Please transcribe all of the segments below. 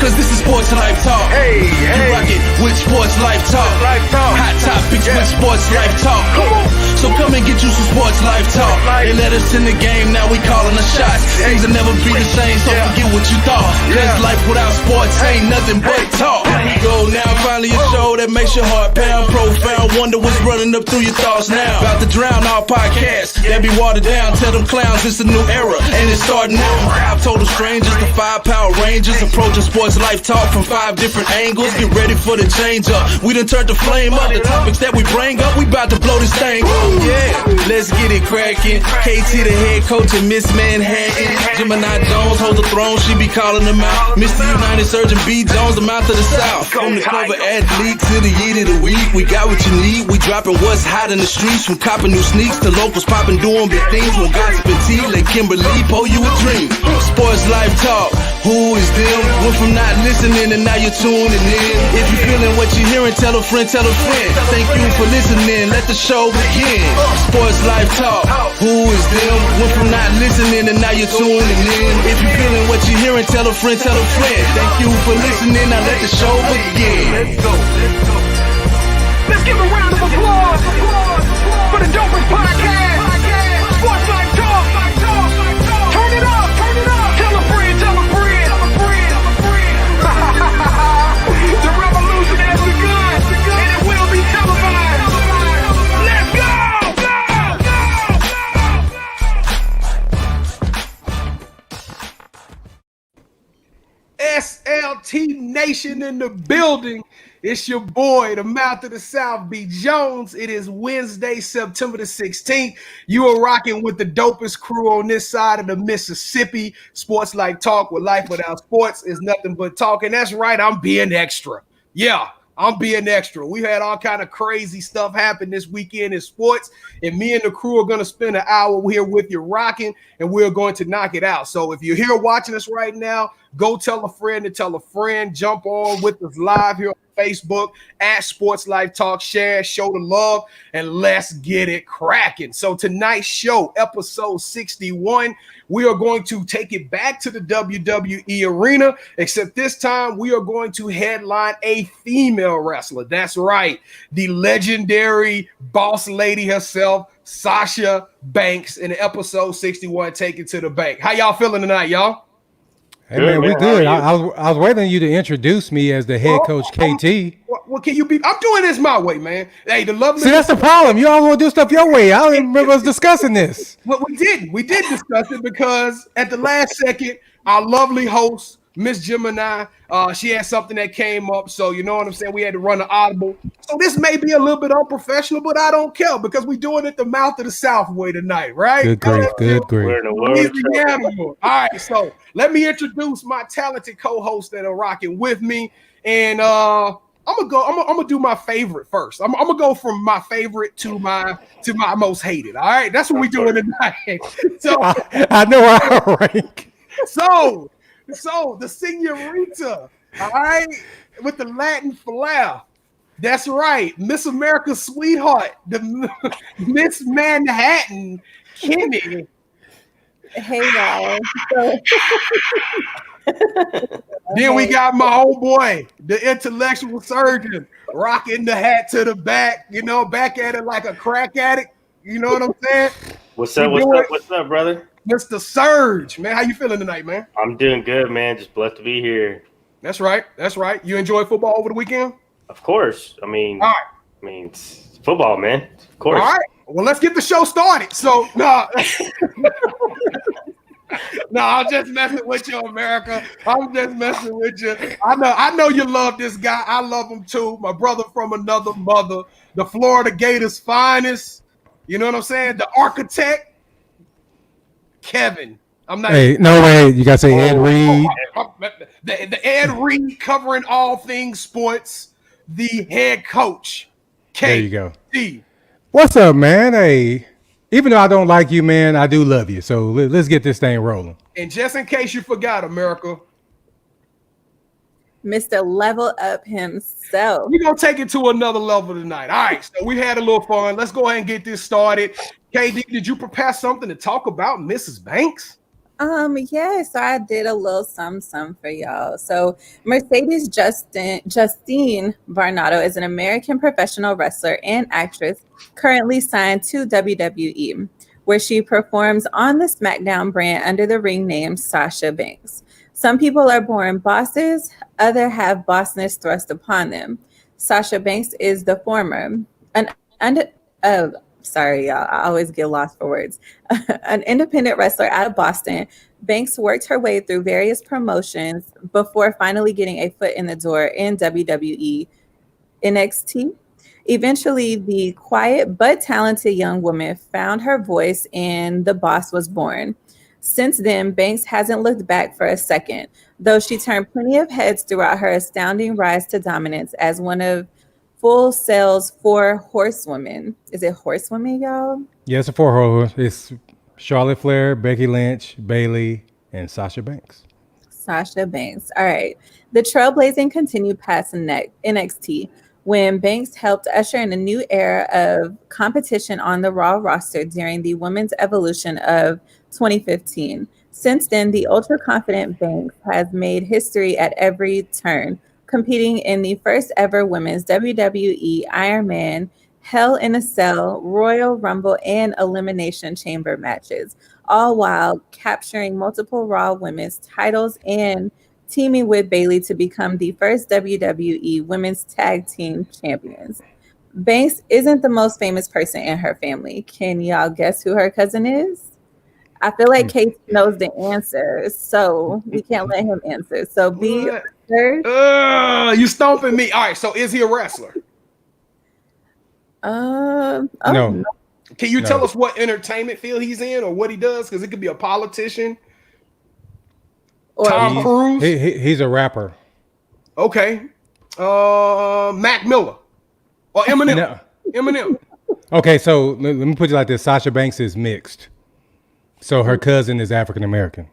cause this is Sports Life Talk. Hey, You rock it with Sports Life Talk. Hot topics with Sports Life Talk. So come and get you some Sports Life Talk. They let us in the game, now we calling the shots. Things will never be the same, so forget what you thought. Cause life without sports ain't nothing but talk. Here we go now, finally a show that makes your heart pound. Profound, wonder what's running up through your thoughts now. About to drown our podcasts that be watered down. Tell them clowns it's a new era, and it's starting now. Five total strangers, the 5 Power Rangers, approaching Sports Life Talk from 5 different angles. Get ready for the change up. We done turned the flame up. The topics that we bring up, we about to blow this thing up. Yeah, let's get it cracking. KT the head coach and Miss Manhattan. Gemini Jones holds the throne, she be calling them out. Mr. United Surgeon B. Jones, the mouth of the South. From the cover athlete to the Yeet of the week, we got what you need. We dropping what's hot in the streets, from copping new sneaks to locals popping, doing big things. When gossip and tea, let Kimberly pour you a dream. Sports Life Talk, who is them? Went from not listening and now you're tuning in. If you feeling what you're hearing, tell a friend, tell a friend. Thank you for listening, let the show begin. Sports Life Talk, who is them? Went from not listening and now you're tuning in. If you feeling what you're hearing, tell a friend, tell a friend. Thank you for listening, now let the show begin. Let's go. Let's give a round of applause for the dopest podcast. Sports Life Talk. Turn it up. Tell a friend. The revolution has begun, and it will be televised. Let's go. SLT Nation in the building. It's your boy, the mouth of the South, B. Jones. It is Wednesday, September the 16th. You are rocking with the dopest crew on this side of the Mississippi. Sports Like Talk, with life without sports is nothing but talk. And that's right, I'm being extra. Yeah, I'm being extra. We had all kind of crazy stuff happen this weekend in sports, and me and the crew are going to spend an hour here with you rocking, and we're going to knock it out. So if you're here watching us right now, go tell a friend to tell a friend. Jump on with us live here on Facebook at Sports Life Talk. Share, show the love, and let's get it cracking. So tonight's show, episode 61, we are going to take it back to the WWE arena, except this time we are going to headline a female wrestler. That's right, the legendary boss lady herself, Sasha Banks, in episode 61, Take It to the Bank. How y'all feeling tonight, y'all? Hey, man, we good. I was waiting on you to introduce me as the head coach, KT. What can you be? I'm doing this my way, man. Hey, the lovely. See, that's the problem. You always want to do stuff your way. I don't even remember us discussing this. Well, we did discuss it because at the last second, our lovely host, Miss Gemini, she had something that came up. So, you know what I'm saying? We had to run an audible. So this may be a little bit unprofessional, but I don't care because we're doing it the mouth of the South way tonight, right? Good grief. All right, so let me introduce my talented co-hosts that are rocking with me. And I'm gonna do my favorite first. I'm gonna go from my favorite to my most hated. All right, that's what we're doing tonight. So I know I rank. So the señorita, all right, with the Latin flair. That's right, Miss America's sweetheart, the Miss Manhattan, Kimmy. Hey guys. Then we got my old boy, the intellectual surgeon, rocking the hat to the back, back at it like a crack addict. You know what I'm saying? What's up, brother? Mr. Surge, man. How you feeling tonight, man? I'm doing good, man. Just blessed to be here. That's right. You enjoy football over the weekend? Of course. All right. It's football, man. Of course. All right. Well, let's get the show started. So, no, I'm just messing with you, America. I'm just messing with you. I know you love this guy. I love him too. My brother from another mother, the Florida Gators' finest. You know what I'm saying? The architect, Kevin. I'm not. Hey, no way. You gotta say Ed Reed. The Ed Reed covering all things sports. The head coach, There you go. KT. What's up, man? Hey, even though I don't like you, man, I do love you. So let's get this thing rolling. And just in case you forgot, America, Mr. Level Up himself. we're going to take it to another level tonight. All right, so we had a little fun. Let's go ahead and get this started. KD, did you prepare something to talk about Mrs. Banks? Yeah, so I did a little some for y'all. So Mercedes Justine Varnado is an American professional wrestler and actress currently signed to WWE, where she performs on the SmackDown brand under the ring name Sasha Banks. Some people are born bosses, others have bossness thrust upon them. Sasha Banks is the former. An under, uh, Sorry, y'all, I always get lost for words. An independent wrestler out of Boston, Banks worked her way through various promotions before finally getting a foot in the door in WWE NXT. Eventually, the quiet but talented young woman found her voice and the boss was born. Since then, Banks hasn't looked back for a second, though she turned plenty of heads throughout her astounding rise to dominance as one of Full Sail's four horsewomen. Is it horsewomen, y'all? Yeah, it's a four horse. It's Charlotte Flair, Becky Lynch, Bayley, and Sasha Banks. Sasha Banks. All right. The trailblazing continued past NXT when Banks helped usher in a new era of competition on the Raw roster during the Women's Evolution of 2015. Since then, the ultra confident Banks has made history at every turn, competing in the first ever women's WWE Iron Man, Hell in a Cell, Royal Rumble, and Elimination Chamber matches, all while capturing multiple Raw women's titles and teaming with Bayley to become the first WWE Women's Tag Team Champions. Banks isn't the most famous person in her family. Can y'all guess who her cousin is? I feel like Kate knows the answer, so we can't let him answer. So B first. You stomping me. All right, so is he a wrestler? No. Can you tell us what entertainment field he's in or what he does? Because it could be a politician. Or Tom Cruise. He's a rapper. Okay. Mac Miller. Or Eminem. No. Eminem. Okay, so let me put it like this. Sasha Banks is mixed. So her cousin is African American.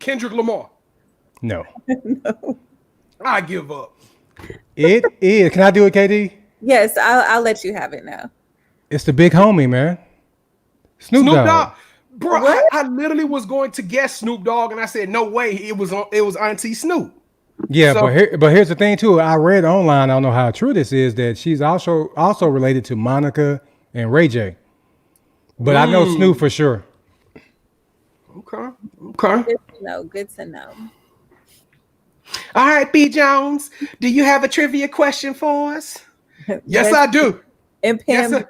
Kendrick Lamar. No. No. I give up. It is. Can I do it, KD? Yes, I'll let you have it now. It's the big homie, man. Snoop Dogg. Bro, I literally was going to guess Snoop Dogg, and I said, no way, it was Auntie Snoop. Yeah, So- but here's the thing too. I read online, I don't know how true this is, that she's also related to Monica and Ray J. But I know Snoop for sure. Okay. Good to know. All right, B. Jones, do you have a trivia question for us? Yes, I do. And Pam.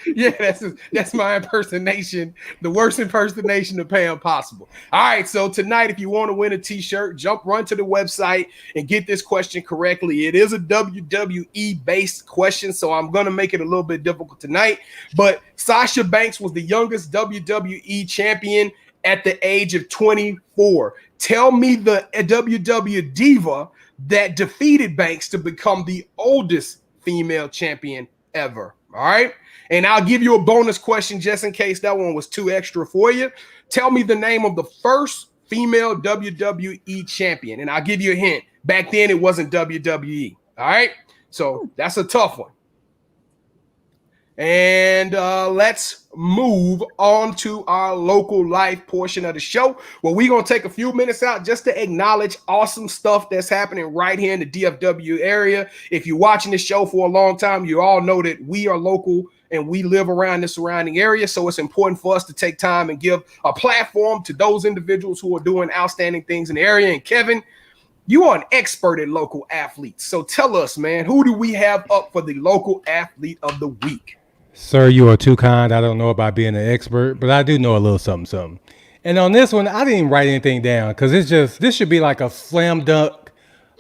Yes, yeah, that's my impersonation, the worst impersonation of Pam possible. All right, so tonight, if you want to win a t-shirt, run to the website and get this question correctly. It is a WWE-based question, so I'm going to make it a little bit difficult tonight. But Sasha Banks was the youngest WWE champion at the age of 24. Tell me the WWE diva that defeated Banks to become the oldest female champion ever. All right. And I'll give you a bonus question just in case that one was too extra for you. Tell me the name of the first female WWE champion. And I'll give you a hint. Back then, it wasn't WWE. All right. So that's a tough one. And let's move on to our local life portion of the show, where we're going to take a few minutes out just to acknowledge awesome stuff that's happening right here in the DFW area. If you're watching this show for a long time, you all know that we are local and we live around the surrounding area. So it's important for us to take time and give a platform to those individuals who are doing outstanding things in the area. And Kevin, you are an expert in local athletes. So tell us, man, who do we have up for the local athlete of the week? Sir, you are too kind. I don't know about being an expert, but I do know a little something. And on this one, I didn't even write anything down because this should be like a slam dunk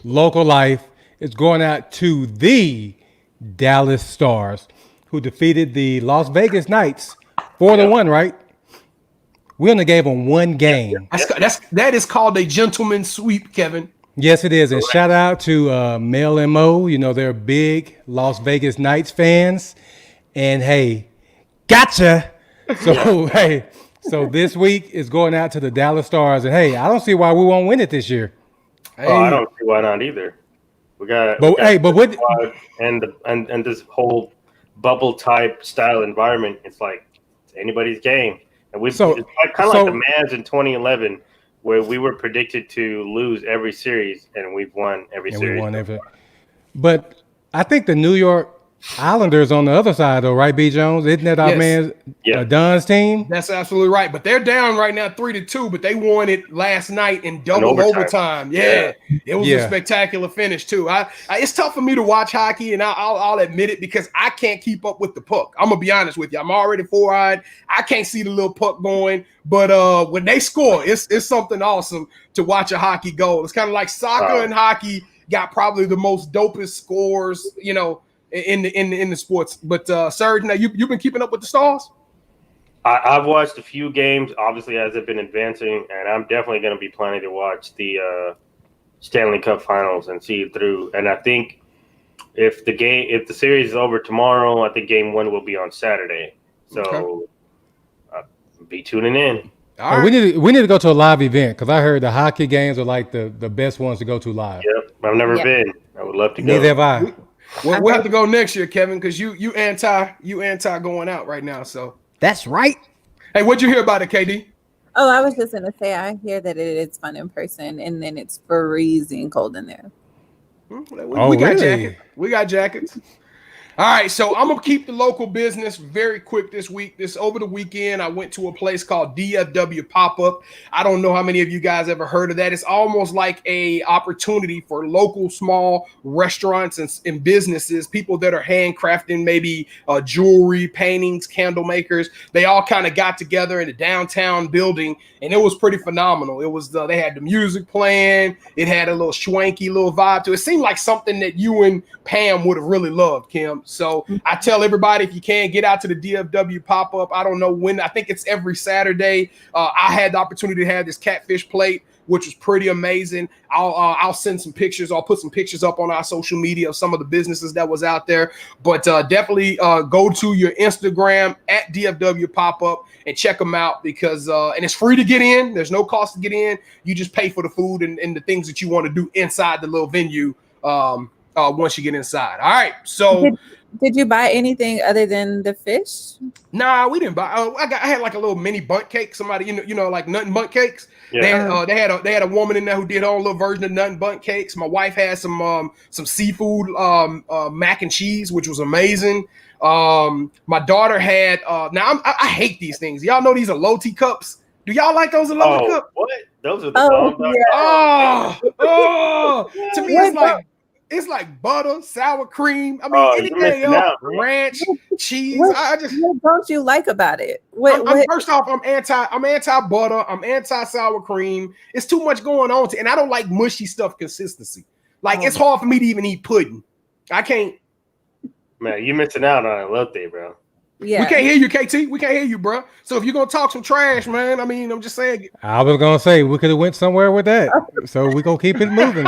local life. It's going out to the Dallas Stars, who defeated the Las Vegas Knights 4-1, right? We only gave them one game. That is called a gentleman's sweep, Kevin. Yes, it is. And shout out to Mel and Mo. You know, they're big Las Vegas Knights fans. And hey, gotcha. So so this week is going out to the Dallas Stars, and hey, I don't see why we won't win it this year. Hey. Oh, I don't see why not either. We got and this whole bubble type style environment, it's like it's anybody's game. And it's kind of like the Mavs in 2011, where we were predicted to lose every series, and we've won every series. We won every. But I think the New York Islanders on the other side, though, right, B. Jones? Isn't that our man Dunn's team? That's absolutely right. But they're down right now 3-2, but they won it last night in double overtime. Yeah. It was a spectacular finish, too. It's tough for me to watch hockey, and I'll admit it, because I can't keep up with the puck. I'm going to be honest with you. I'm already four-eyed. I can't see the little puck going. But when they score, it's something awesome to watch a hockey goal. It's kind of like soccer and hockey got probably the most dopest scores, you know, in the sports. But Serge, now you've been keeping up with the Stars? I've watched a few games, obviously, as they've been advancing, and I'm definitely going to be planning to watch the Stanley Cup Finals and see it through. And I think if the series is over tomorrow, I think Game 1 will be on Saturday. So I'll be tuning in. All right. We need to go to a live event, because I heard the hockey games are like the best ones to go to live. Yep, I've never been. I would love to go. Neither have I. We'll have to go next year, Kevin, because you anti going out right now. So that's right. Hey, what'd you hear about it, KD? Oh, I was just gonna say, I hear that it is fun in person, and then it's freezing cold in there. We got jackets. We got jackets. All right, so I'm gonna keep the local business very quick this week. Over the weekend, I went to a place called DFW Pop Up. I don't know how many of you guys ever heard of that. It's almost like a opportunity for local small restaurants and businesses, people that are handcrafting maybe jewelry, paintings, candle makers. They all kind of got together in a downtown building, and it was pretty phenomenal. It was they had the music playing. It had a little schwanky little vibe to it. It seemed like something that you and Pam would have really loved, Kim. So I tell everybody, if you can, get out to the DFW Pop-Up. I don't know when. I think it's every Saturday. I had the opportunity to have this catfish plate, which was pretty amazing. I'll send some pictures. I'll put some pictures up on our social media of some of the businesses that was out there. But definitely go to your Instagram at DFW Pop-Up and check them out, because and it's free to get in. There's no cost to get in. You just pay for the food and the things that you want to do inside the little venue once you get inside. All right. So did you buy anything other than the fish? Nah, we didn't buy. I had like a little mini bundt cake. Somebody, you know, like nut and bundt cakes. Yeah. They had a woman in there who did her own little version of nut and bundt cakes. My wife had some seafood mac and cheese, which was amazing. My daughter had now I hate these things. Y'all know these are low tea cups. Do y'all like those low cups? What? Those are the to me it's like butter, sour cream. I mean, anything else, ranch, cheese. What don't you like about it? First off, I'm anti butter. I'm anti sour cream. It's too much going on, and I don't like mushy stuff consistency. Like it's hard for me to even eat pudding. I can't. Man, you missing out on elote, bro. Yeah. We can't hear you, KT. We can't hear you, bro. So if you're gonna talk some trash, man, I mean, I'm just saying. I was gonna say we could have went somewhere with that, so we're gonna keep it moving.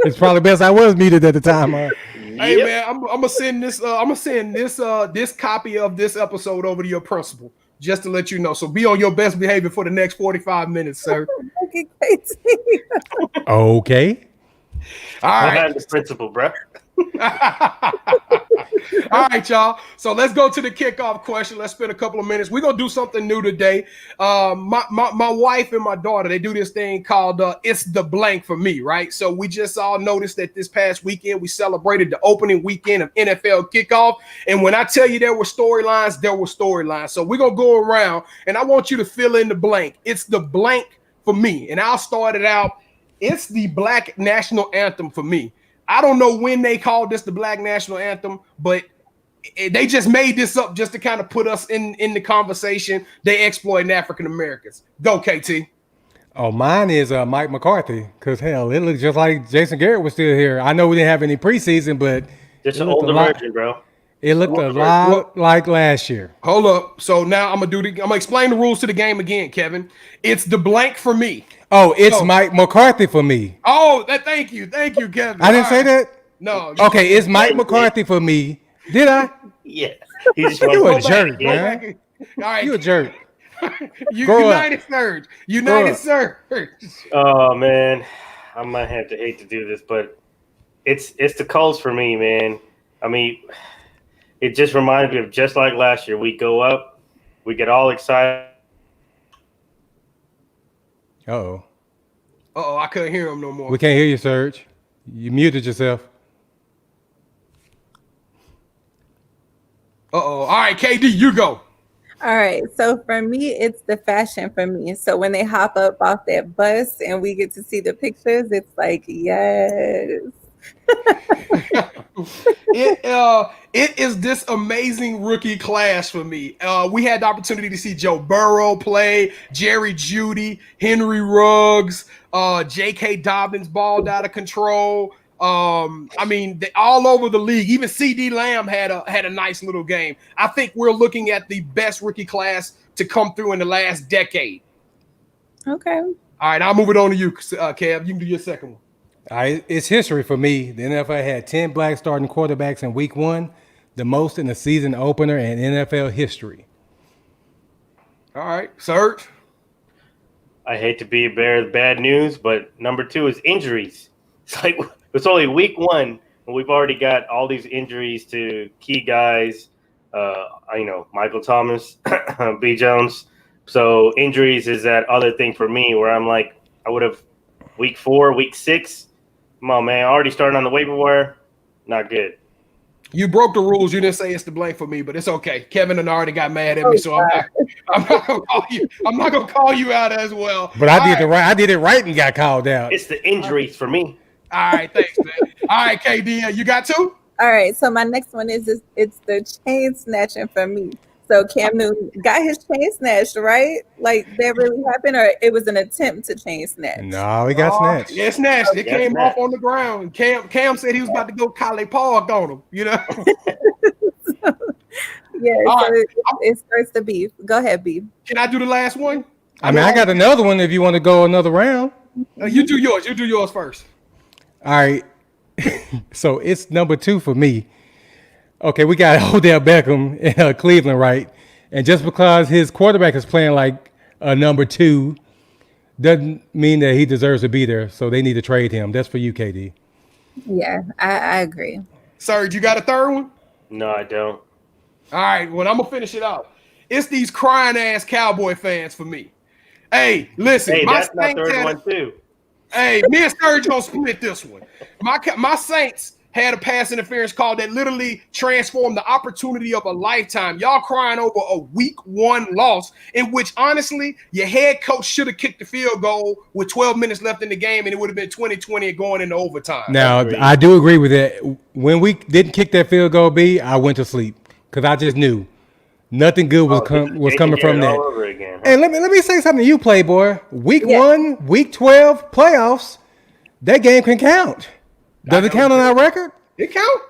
It's probably best I was muted at the time. Hey man, I'm gonna send this. This copy of this episode over to your principal, just to let you know. So be on your best behavior for the next 45 minutes, sir. Okay. All right. I'm the principal, bro. All right, y'all. So let's go to the kickoff question. Let's spend a couple of minutes. We're gonna do something new today. My wife and my daughter, they do this thing called It's the Blank for Me, right? So we just all noticed that this past weekend we celebrated the opening weekend of NFL kickoff. And when I tell you there were storylines. So we're gonna go around and I want you to fill in the blank. It's the blank for me. And I'll start it out. It's the Black National Anthem for me. I don't know when they called this the Black National Anthem, but they just made this up just to kind of put us in the conversation. They exploiting African Americans. Go, KT. Oh, mine is Mike McCarthy, because hell, it looked just like Jason Garrett was still here. I know we didn't have any preseason, but just an older version, bro. It looked a lot like last year. Hold up. So now I'm gonna explain the rules to the game again, Kevin. It's the blank for me. Oh, it's Mike McCarthy for me. Oh, thank you, Kevin. I didn't say that. No. Okay, it's Mike McCarthy for me. Did I? Yeah. You a jerk, man. All right, you a jerk. United Surge. Oh man, I might have to hate to do this, but it's the Colts for me, man. I mean, it just reminded me of just like last year. We go up, we get all excited. Uh-oh. I couldn't hear him no more. We can't hear you, Serge. You muted yourself. All right, KD, you go. All right. So for me, it's the fashion for me. So when they hop up off that bus and we get to see the pictures, it's like, yes. It is this amazing rookie class for me. We had the opportunity to see Joe Burrow play, Jerry Jeudy, Henry Ruggs, J.K. Dobbins balled out of control. I mean, all over the league. Even C.D. Lamb had a nice little game. I think we're looking at the best rookie class to come through in the last decade. Okay. All right, I'll move it on to you, Kev. You can do your second one. It's history for me. The NFL had 10 black starting quarterbacks in week 1, the most in the season opener in NFL history. All right, Serge. I hate to be a bearer of bad news, but number 2 is injuries. It's like it's only week 1, and we've already got all these injuries to key guys. Michael Thomas, B. Jones. So injuries is that other thing for me where I'm like, I would have week 4, week 6. Come on, man. Already starting on the waiver wire. Not good. You broke the rules. You didn't say it's the blame for me, but it's okay. Kevin and already got mad at me, so I'm not gonna call you. I'm not gonna call you out as well. But I did it right and got called out. It's the injuries for me. All right, thanks, man. All right, KD, you got 2? All right. So my next one is it's the chain snatching for me. So Cam Newton got his chain snatched, right? Like that really happened, or it was an attempt to chain snatch? No, he got snatched. Yeah, snatched. It came snatched. off on the ground. Cam said he was about to go Kale Park on him, you know? Yeah, All so right. it starts to beef. Go ahead, B. Can I do the last one? I mean, I got another one if you want to go another round. You do yours. You do yours first. All right. So it's number 2 for me. Okay, we got Odell Beckham in Cleveland, right? And just because his quarterback is playing like a number 2 doesn't mean that he deserves to be there. So they need to trade him. That's for you, KD. Yeah, I agree. Serge, you got a third one? No, I don't. All right, well, I'm going to finish it out. It's these crying-ass Cowboy fans for me. Hey, listen. Hey, my that's my Saints third one too. Hey, me and Serge gonna split this one. My Saints had a pass interference call that literally transformed the opportunity of a lifetime. Y'all crying over a week 1 loss in which, honestly, your head coach should have kicked the field goal with 12 minutes left in the game, and it would have been 20-20 and going into overtime. Now, I do agree with that. When we didn't kick that field goal, B, I went to sleep because I just knew nothing good was coming from that. All over again, huh? And let me say something to you, Playboy. Week 1, week 12, playoffs, that game can count. Does it count on our record? It count.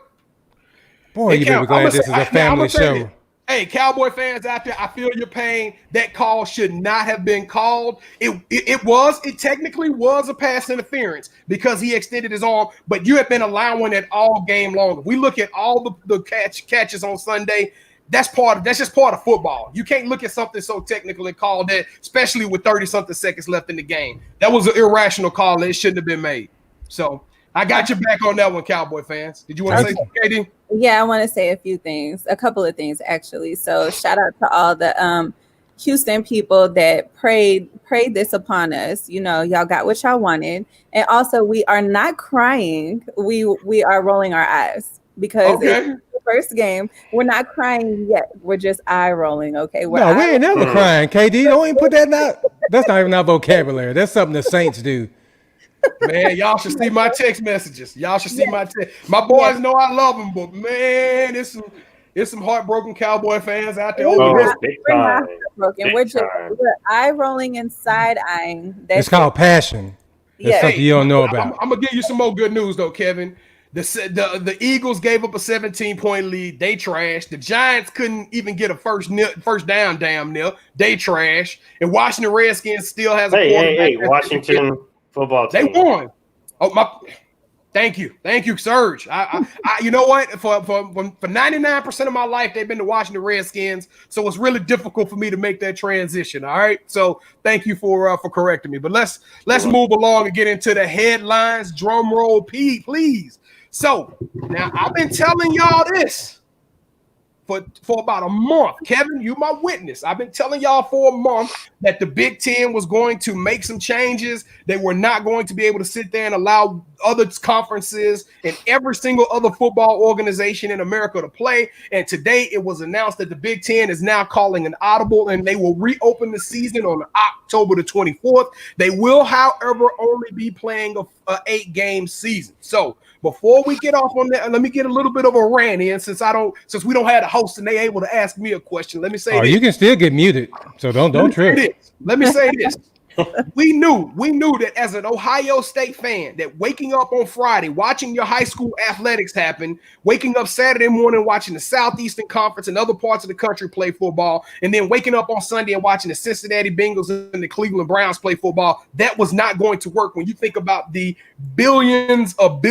Boy, you better be glad this is a family show. Hey, Cowboy fans out there, I feel your pain. That call should not have been called. It technically was a pass interference because he extended his arm, but you have been allowing it all game long. We look at all the catches on Sunday. That's just part of football. You can't look at something so technical and call that, especially with 30-something seconds left in the game. That was an irrational call. It shouldn't have been made. So I got you back on that one, Cowboy fans. Did you want to say something, Katie? Yeah, I want to say a couple of things actually. So shout out to all the Houston people that prayed this upon us. You know, y'all got what y'all wanted, and also we are not crying. We are rolling our eyes because it's the first game. We're not crying yet. We're just eye rolling. Okay, we ain't never crying. KD, don't even put that out. That's not even our vocabulary. That's something the Saints do. Man, y'all should see my text messages. Y'all should see my text. My boys know I love them, but man, it's some heartbroken Cowboy fans out there. We're eye rolling and side eyeing. It's called passion. That's something you don't know about. I'm gonna give you some more good news though, Kevin. The Eagles gave up a 17-point lead. They trashed. The Giants couldn't even get a first down. Damn near. They trashed. And Washington Redskins still has a Hey, Washington football team. They won. Oh my! Thank you, Serge. I you know what? For 99% of my life, they've been the Washington Redskins, so it's really difficult for me to make that transition. All right, so thank you for correcting me. But let's move along and get into the headlines. Drum roll, please. So now I've been telling y'all this for about a month. Kevin, you my witness. I've been telling y'all for a month that the Big Ten was going to make some changes. They were not going to be able to sit there and allow other conferences and every single other football organization in America to play. And today it was announced that the Big Ten is now calling an audible, and they will reopen the season on October the 24th. They will, however, only be playing a 8-game season. So before we get off on that, let me get a little bit of a rant in, since we don't have a host and they able to ask me a question. Let me say this. You can still get muted, so don't trip. Let me say this. We knew that as an Ohio State fan, that waking up on Friday, watching your high school athletics happen, waking up Saturday morning watching the Southeastern Conference and other parts of the country play football, and then waking up on Sunday and watching the Cincinnati Bengals and the Cleveland Browns play football, that was not going to work when you think about the millions and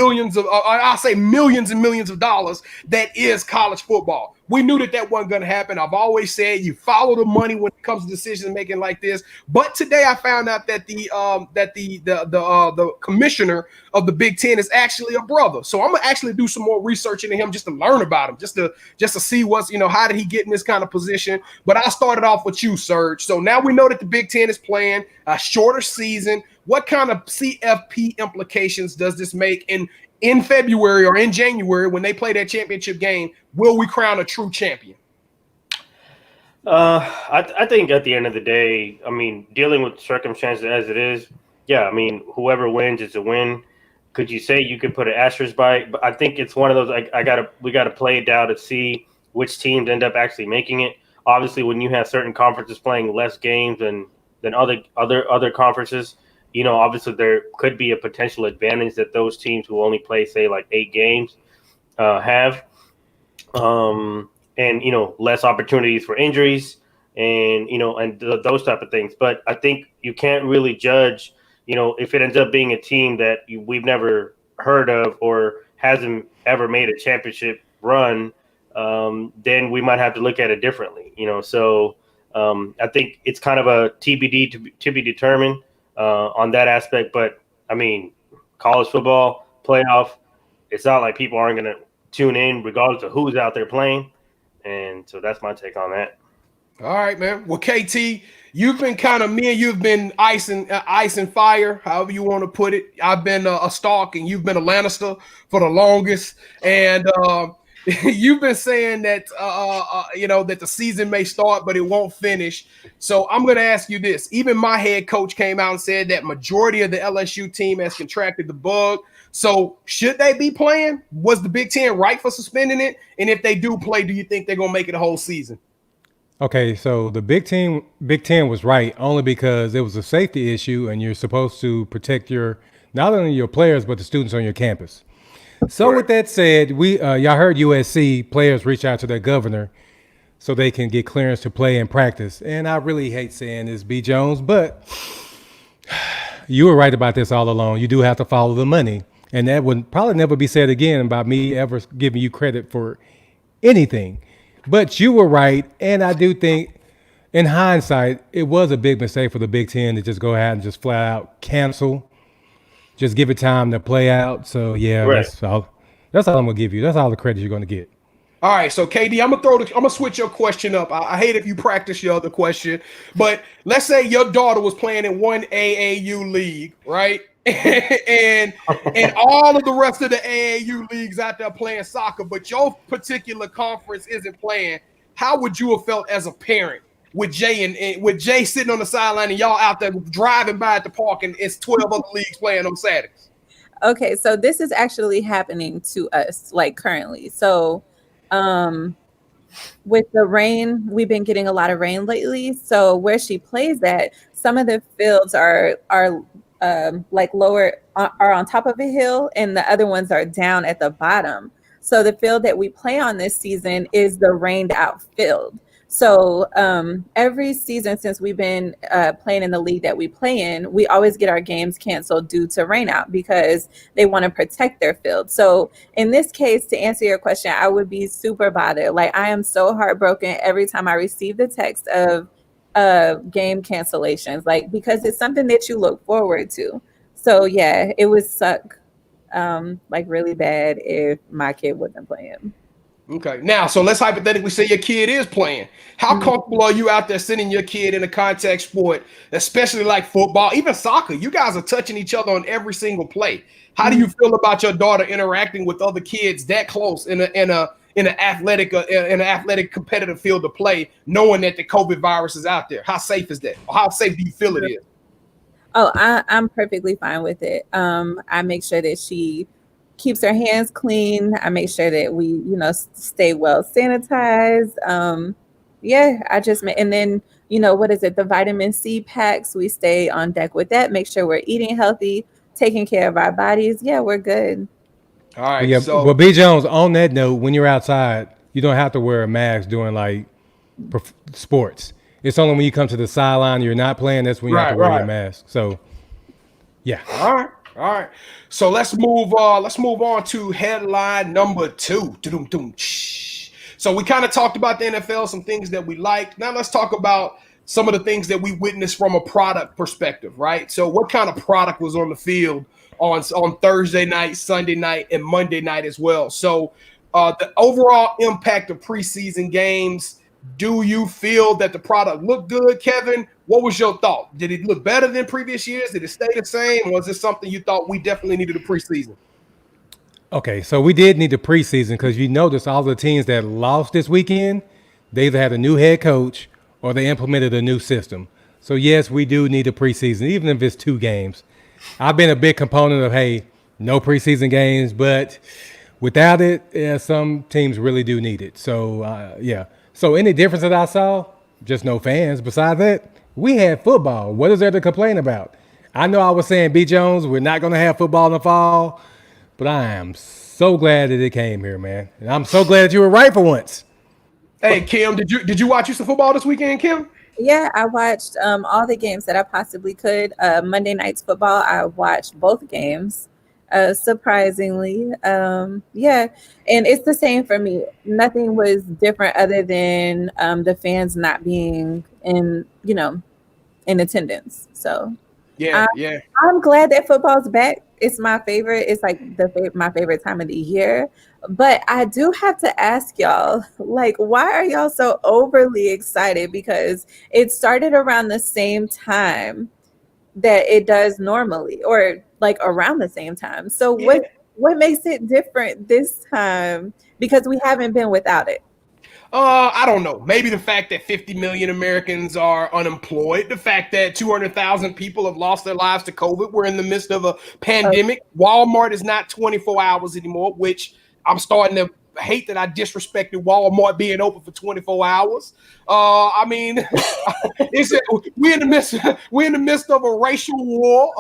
millions of dollars that is college football. We knew that wasn't going to happen. I've always said you follow the money when it comes to decision making like this. But today I found out that the commissioner of the Big Ten is actually a brother. So I'm gonna actually do some more research into him just to learn about him, just to see what's, how did he get in this kind of position. But I started off with you, Serge. So now we know that the Big Ten is playing a shorter season. What kind of CFP implications does this make in February or in January when they play that championship game? Will we crown a true champion? I think at the end of the day, dealing with circumstances as it is, whoever wins is a win. Could you say you could put an asterisk by it? But I think it's one of those, we got to play it down to see which teams end up actually making it. Obviously, when you have certain conferences playing less games than other conferences, obviously there could be a potential advantage that those teams who only play, say, like 8 games have. And, less opportunities for injuries and those type of things. But I think you can't really judge, if it ends up being a team that we've never heard of or hasn't ever made a championship run, then we might have to look at it differently, So I think it's kind of a TBD to be determined on that aspect. But, college football playoff, it's not like people aren't going to tune in regardless of who's out there playing. And so that's my take on that. All right, man. Well, KT, you've been you've been ice and fire, however you want to put it. I've been a Stark and you've been a Lannister for the longest. And you've been saying that, that the season may start, but it won't finish. So I'm going to ask you this. Even my head coach came out and said that majority of the LSU team has contracted the bug. So should they be playing? Was the Big Ten right for suspending it? And if they do play, do you think they're going to make it a whole season? Okay, so the Big Ten was right only because it was a safety issue, and you're supposed to protect not only your players but the students on your campus. So with that said, y'all heard USC players reach out to their governor so they can get clearance to play and practice. And I really hate saying this, B. Jones, but you were right about this all along. You do have to follow the money. And that would probably never be said again about me ever giving you credit for anything. But you were right. And I do think, in hindsight, it was a big mistake for the Big Ten to just go ahead and just flat out cancel. Just give it time to play out. So, yeah, right. That's all I'm going to give you. That's all the credit you're going to get. All right, so KD, I'm gonna switch your question up. I hate if you practice your other question, but let's say your daughter was playing in one AAU league, right? and all of the rest of the AAU leagues out there playing soccer, but your particular conference isn't playing. How would you have felt as a parent with Jay sitting on the sideline and y'all out there driving by at the park and it's 12 other leagues playing on Saturdays? Okay, so this is actually happening to us, like currently. So with the rain, we've been getting a lot of rain lately. So where she plays at, some of the fields are like lower, are on top of a hill, and the other ones are down at the bottom. So the field that we play on this season is the rained out field. So every season since we've been playing in the league that we play in, we always get our games canceled due to rain out because they want to protect their field. So in this case, to answer your question, I would be super bothered. Like, I am so heartbroken every time I receive the text of game cancellations, like, because it's something that you look forward to. So yeah, it would suck like really bad if my kid wasn't playing. Okay. Now, so let's hypothetically say your kid is playing. How comfortable are you out there sending your kid in a contact sport, especially like football, even soccer? You guys are touching each other on every single play. How do you feel about your daughter interacting with other kids that close in an athletic competitive field of play, knowing that the COVID virus is out there? How safe is that? Or how safe do you feel it is? Oh, I'm perfectly fine with it. I make sure that she keeps her hands clean. I make sure that we, stay well sanitized. Yeah, and then, what is it? The vitamin C packs, we stay on deck with that, make sure we're eating healthy, taking care of our bodies. Yeah, we're good. All But right. yeah, So well, B Jones. On that note, when you're outside, you don't have to wear a mask during like sports. It's only when you come to the sideline and you're not playing that's when you have to wear your right. mask. So, yeah. All right. All right. So let's move on to headline number 2. Dum-dum-dum. So we kind of talked about the NFL, some things that we liked. Now let's talk about some of the things that we witnessed from a product perspective, right? So what kind of product was on the field on Thursday night, Sunday night, and Monday night as well? So the overall impact of preseason games. Do you feel that the product looked good, Kevin? What was your thought? Did it look better than previous years? Did it stay the same? Was this something you thought we definitely needed a preseason? Okay, so we did need the preseason because you notice all the teams that lost this weekend, they either had a new head coach or they implemented a new system. So yes, we do need a preseason, even if it's 2 games. I've been a big component of no preseason games, but without it, yeah, some teams really do need it. So yeah. So any difference that I saw, just no fans. Besides that, we had football. What is there to complain about? I know I was saying, B. Jones, we're not going to have football in the fall, but I am so glad that it came here, man. And I'm so glad that you were right for once. Hey, Kim, did you watch you some football this weekend, Kim? Yeah, I watched all the games that I possibly could. Monday night's football, I watched both games. Surprisingly, yeah, and it's the same for me. Nothing was different other than the fans not being in attendance. So Yeah, yeah. I'm glad that football's back. It's my favorite. It's like my favorite time of the year. But I do have to ask y'all, like, why are y'all so overly excited? Because it started around the same time that it does normally, or like around the same time. So Yeah. what makes it different this time? Because we haven't been without it. I don't know. Maybe the fact that 50 million Americans are unemployed, the fact that 200,000 people have lost their lives to COVID. We're in the midst of a pandemic. Walmart is not 24 hours anymore, which I'm starting to hate that I disrespected Walmart being open for 24 hours. I mean, we're in the midst of a racial war,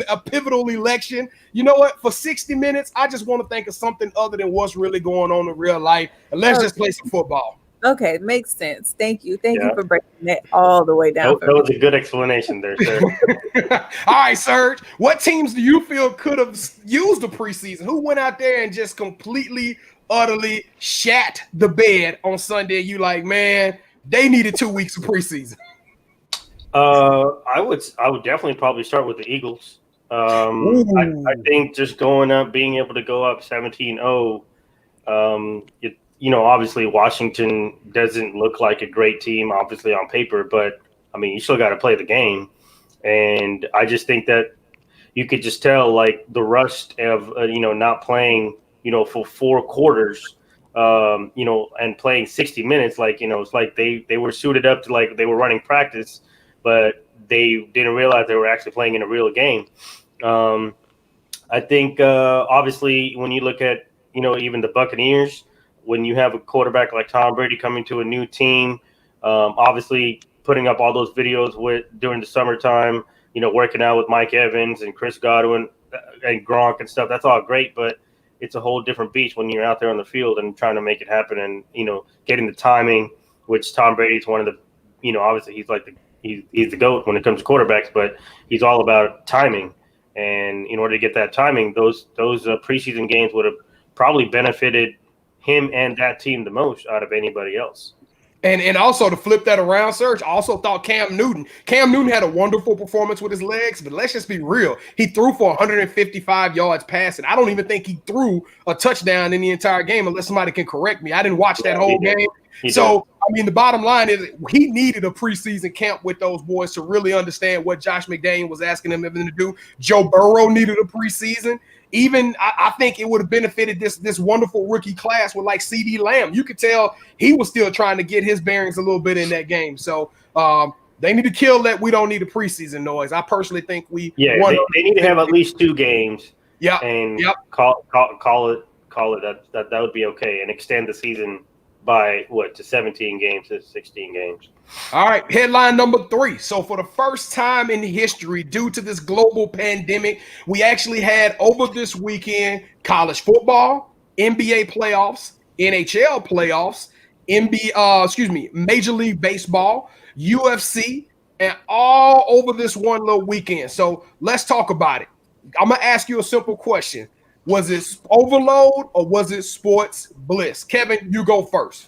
a pivotal election. You know what? For 60 minutes, I just want to think of something other than what's really going on in real life, and let's just play some football. Okay, makes sense. Thank you for breaking that all the way down. That was a good explanation there, sir. All right, Serge. What teams do you feel could have used the preseason? Who went out there and just completely, utterly shat the bed on Sunday? You like, man, they needed 2 weeks of preseason. I would definitely probably start with the Eagles. I think just going up, being able to go up 17-0, obviously Washington doesn't look like a great team, obviously on paper, but I mean, you still got to play the game. And I just think that you could just tell like the rust of, not playing, for 4 quarters, and playing 60 minutes, like, it's like they were suited up to like they were running practice, but they didn't realize they were actually playing in a real game. I think obviously when you look at, even the Buccaneers, when you have a quarterback like Tom Brady coming to a new team, obviously putting up all those videos during the summertime, working out with Mike Evans and Chris Godwin and Gronk and stuff, that's all great, but it's a whole different beast when you're out there on the field and trying to make it happen and, getting the timing, which Tom Brady's one of the, obviously he's like he's the GOAT when it comes to quarterbacks, but he's all about timing. And in order to get that timing, those preseason games would have probably benefited him and that team the most out of anybody else. And also to flip that around, Serge, I also thought Cam Newton had a wonderful performance with his legs, but let's just be real. He threw for 155 yards passing. I don't even think he threw a touchdown in the entire game, unless somebody can correct me. I didn't watch that whole game. So, I mean, the bottom line is he needed a preseason camp with those boys to really understand what Josh McDaniel was asking him to do. Joe Burrow needed a preseason. Even I think it would have benefited this wonderful rookie class with like CD Lamb. You could tell he was still trying to get his bearings a little bit in that game. So they need to kill that. We don't need a preseason noise. I personally think they need to have at least 2 games. Yeah, and call it that would be okay, and extend the season by to 17 games to 16 games. All right, headline number 3. So for the first time in history, due to this global pandemic, we actually had over this weekend college football, NBA playoffs, NHL playoffs, Major League Baseball, UFC, and all over this one little weekend. So let's talk about it. I'm gonna ask you a simple question. Was it overload or was it sports bliss? Kevin, you go first.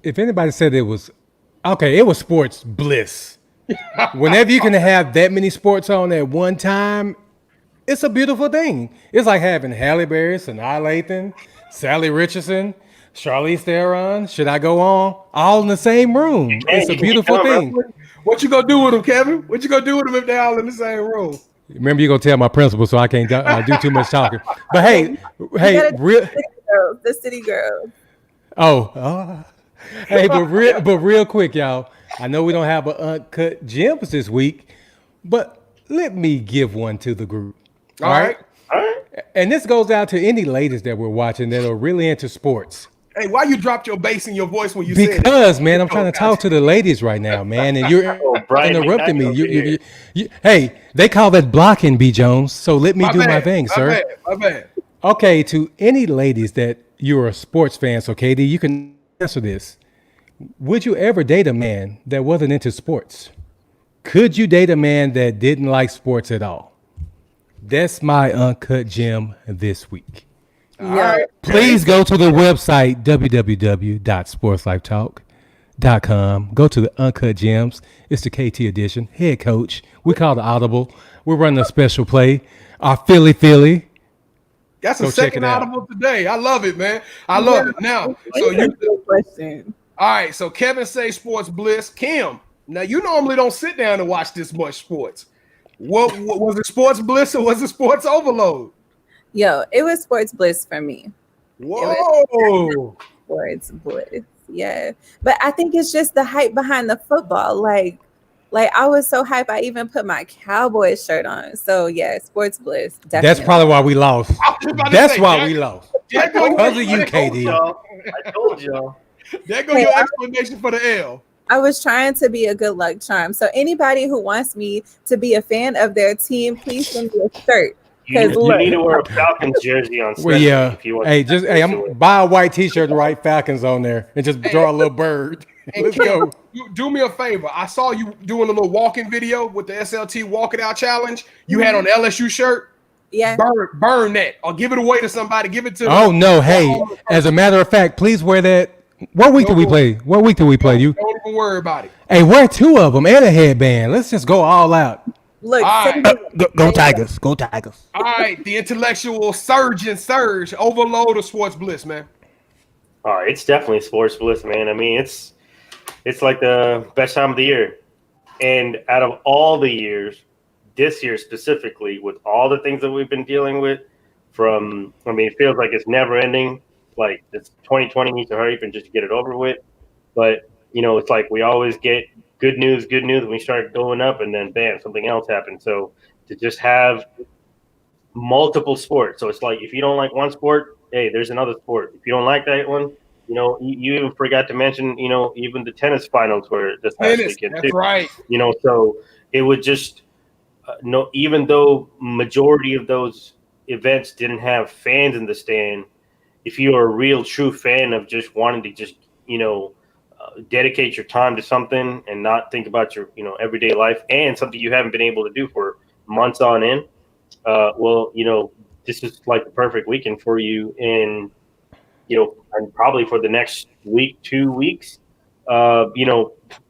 If anybody said it was sports bliss. Whenever you can have that many sports on at one time, it's a beautiful thing. It's like having Halle Berry, Sanaa Lathan, Sally Richardson, Charlize Theron. Should I go on? All in the same room. It's a beautiful thing. What you gonna do with them, Kevin? What you gonna do with them if they're all in the same room? Remember, you're gonna tell my principal, so I can't do too much talking. But hey, the city girls. Hey, but real quick, y'all. I know we don't have an Uncut Gems this week, but let me give one to the group. All right. And this goes out to any ladies that we're watching that are really into sports. Hey, why you dropped your bass in your voice when you said it? Because, man, I'm trying to talk to the ladies right now, man, and you're interrupting me. Hey, they call that blocking, B. Jones. So let me do my thing, sir. My bad. Okay, to any ladies that you're a sports fan, so KD, you can answer this. Would you ever date a man that wasn't into sports? Could you date a man that didn't like sports at all? That's my Uncut Gem this week. All right. Please go to the website, www.sportslifetalk.com. Go to the Uncut Gems. It's the KT edition. Head coach. We call it Audible. We're running a special play. Our Philly. That's a second Audible today. I love it, man. I love it. Now, question. All right, so Kevin say sports bliss. Kim, now you normally don't sit down and watch this much sports. What was it, sports bliss or was it sports overload? Yo, it was sports bliss for me. Whoa. Sports bliss, yeah. But I think it's just the hype behind the football. Like I was so hyped, I even put my Cowboys shirt on. So yeah, sports bliss. Definitely. That's probably why we lost. That's why we lost. Because of you, KD. I told y'all. There go your explanation for the L. I was trying to be a good luck charm. So anybody who wants me to be a fan of their team, please send me a shirt. You need to wear a Falcons jersey on Sunday. Well, yeah. If you want I'm buy a white T-shirt and write Falcons on there and just draw a little bird. Let's go. Do me a favor. I saw you doing a little walking video with the SLT Walk It Out Challenge. You had on the LSU shirt. Yeah. Burn that or give it away to somebody. Give it to. Oh no! Hey, as a matter of fact, please wear that. What week do we play? What week do we play? You don't even worry about it. Hey, wear 2 of them and a headband. Let's just go all out. Look, right. Go Tigers. Go Tigers. All right, the intellectual surge overload of sports bliss, man. All right, it's definitely sports bliss, man. I mean, it's like the best time of the year. And out of all the years, this year specifically, with all the things that we've been dealing with, it feels like it's never ending. Like it's 2020 needs to hurry up and just get it over with. But, it's like we always get good news, and we start going up and then bam, something else happens. So to just have multiple sports. So it's like if you don't like one sport, hey, there's another sport. If you don't like that one, you even forgot to mention, even the tennis finals were this past weekend. That's right. So it would just even though majority of those events didn't have fans in the stand, if you're a real true fan of just wanting to just, dedicate your time to something and not think about your, everyday life and something you haven't been able to do for months on end, this is like the perfect weekend for you. And, and probably for the next week, 2 weeks.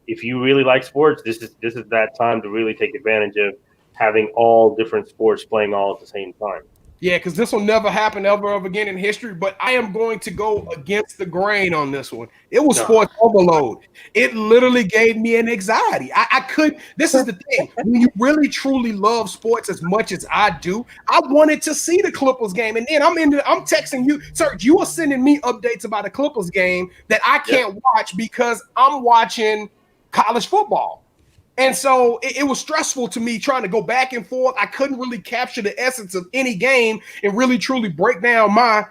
If you really like sports, this is that time to really take advantage of having all different sports playing all at the same time. Yeah, because this will never happen ever again in history, but I am going to go against the grain on this one. It was sports overload. It literally gave me an anxiety. I could, this is the thing, when you really truly love sports as much as I do, I wanted to see the Clippers game. And then I'm texting you, Serge, you are sending me updates about the Clippers game that I can't watch because I'm watching college football. And so it was stressful to me trying to go back and forth. I couldn't really capture the essence of any game and really truly break down my,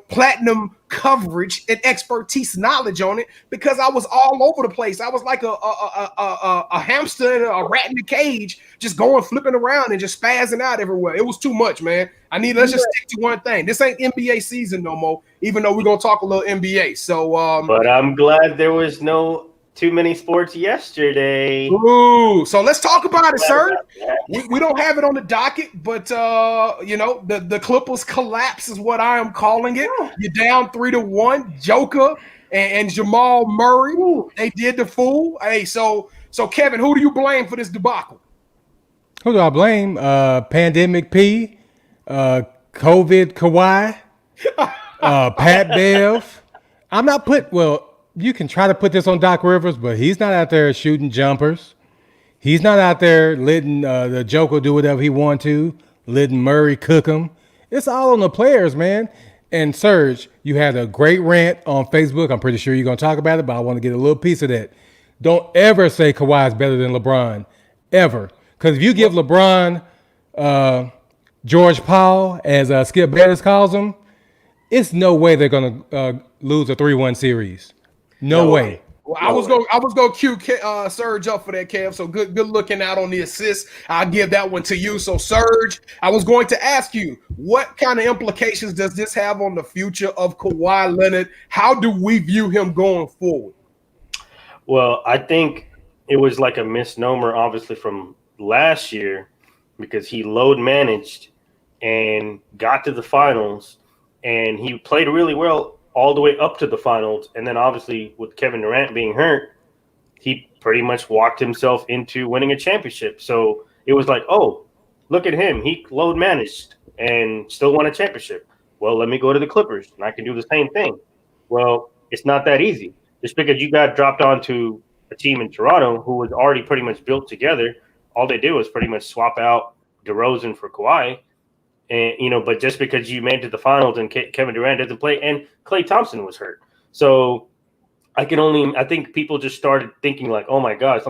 platinum coverage and expertise knowledge on it because I was all over the place. I was like a hamster and a rat in the cage, just going flipping around and just spazzing out everywhere. It was too much, man. Let's just stick to one thing. This ain't NBA season no more, even though we're gonna talk a little NBA. So but I'm glad there was no too many sports yesterday. Ooh, so let's talk about it, sir. We don't have it on the docket, but the Clippers collapse is what I am calling it. You're down 3-1. Joker and Jamal Murray, they did the fool. Hey, so Kevin, who do you blame for this debacle? Who do I blame? Pandemic P, COVID Kawhi, Pat Bev. I'm not you can try to put this on Doc Rivers, but he's not out there shooting jumpers. He's not out there letting the Joker do whatever he wants to, letting Murray cook him. It's all on the players, man. And Serge, you had a great rant on Facebook. I'm pretty sure you're going to talk about it, but I want to get a little piece of that. Don't ever say Kawhi is better than LeBron, ever. Because if you give LeBron George Paul, as Skip Bayless calls him, it's no way they're going to lose a 3-1 series. No way. Well, I was gonna cue Serge up for that, Kev. So good looking out on the assist. I'll give that one to you. So Serge, I was going to ask you, what kind of implications does this have on the future of Kawhi Leonard? How do we view him going forward? Well, I think it was like a misnomer, obviously, from last year because he load managed and got to the finals, and he played really well all the way up to the finals. And then obviously with Kevin Durant being hurt, he pretty much walked himself into winning a championship. So it was like, oh, look at him. He load managed and still won a championship. Well, let me go to the Clippers and I can do the same thing. Well, it's not that easy. Just because you got dropped onto a team in Toronto who was already pretty much built together, all they did was pretty much swap out DeRozan for Kawhi. And, but just because you made it to the finals and Kevin Durant doesn't play and Klay Thompson was hurt. So I think people just started thinking like, oh my gosh,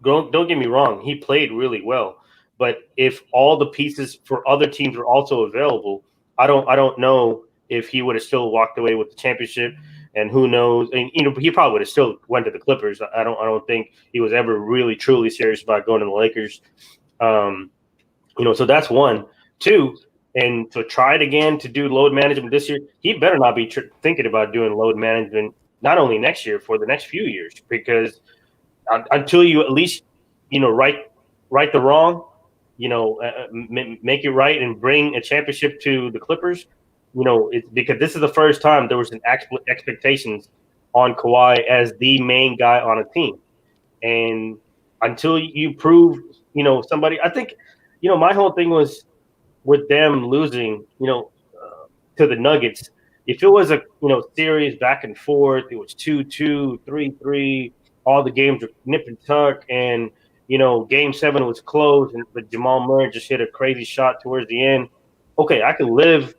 don't get me wrong. He played really well, but if all the pieces for other teams were also available, I don't know if he would have still walked away with the championship, and who knows, and he probably would have still went to the Clippers. I don't think he was ever really truly serious about going to the Lakers. So that's one. Two, and to try it again to do load management this year, he better not be thinking about doing load management not only next year, for the next few years, because until you at least, right the wrong, make it right and bring a championship to the Clippers, it's because this is the first time there was an expectations on Kawhi as the main guy on a team. And until you prove, somebody, I think, my whole thing was, with them losing, to the Nuggets, if it was a series back and forth, it was 2-2, 3-3, all the games were nip and tuck, and Game 7 was close, but Jamal Murray just hit a crazy shot towards the end. Okay, I can live.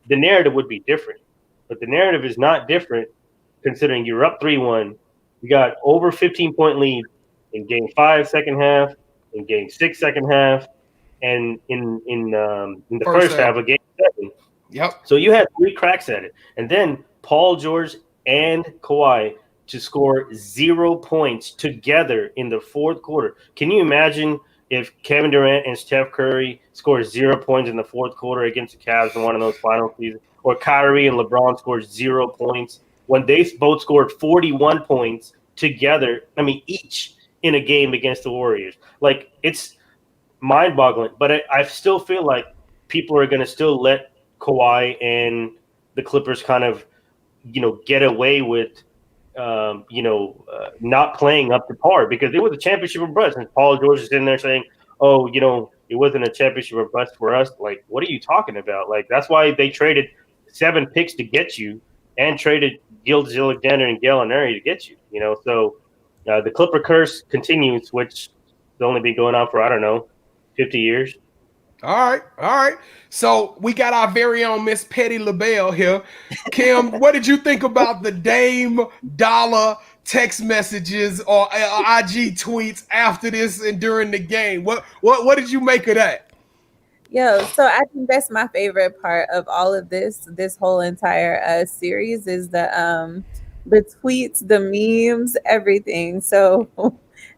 The narrative would be different, but the narrative is not different considering you're up 3-1. You got over 15-point lead in Game 5 second half, in Game 6 second half, and in the first half of Game 7. Yep. So you had 3 cracks at it. And then Paul George and Kawhi to score 0 points together in the fourth quarter. Can you imagine if Kevin Durant and Steph Curry scored 0 points in the fourth quarter against the Cavs in one of those final seasons, or Kyrie and LeBron scored 0 points when they both scored 41 points together, each in a game against the Warriors? Like, it's mind-boggling, but I still feel like people are going to still let Kawhi and the Clippers kind of get away with, not playing up to par, because it was a championship or bust. And Paul George is in there saying, "Oh, it wasn't a championship or bust for us." Like, what are you talking about? Like, that's why they traded 7 picks to get you, and traded Gilgeous Alexander and Gallinari to get you. So the Clipper curse continues, which has only been going on for 50 years. All right. So we got our very own Miss Petty LaBelle here. Kim, what did you think about the Dame Dollar text messages or IG tweets after this and during the game? What did you make of that? Yo, so I think that's my favorite part of all of this whole entire series is the tweets, the memes, everything. So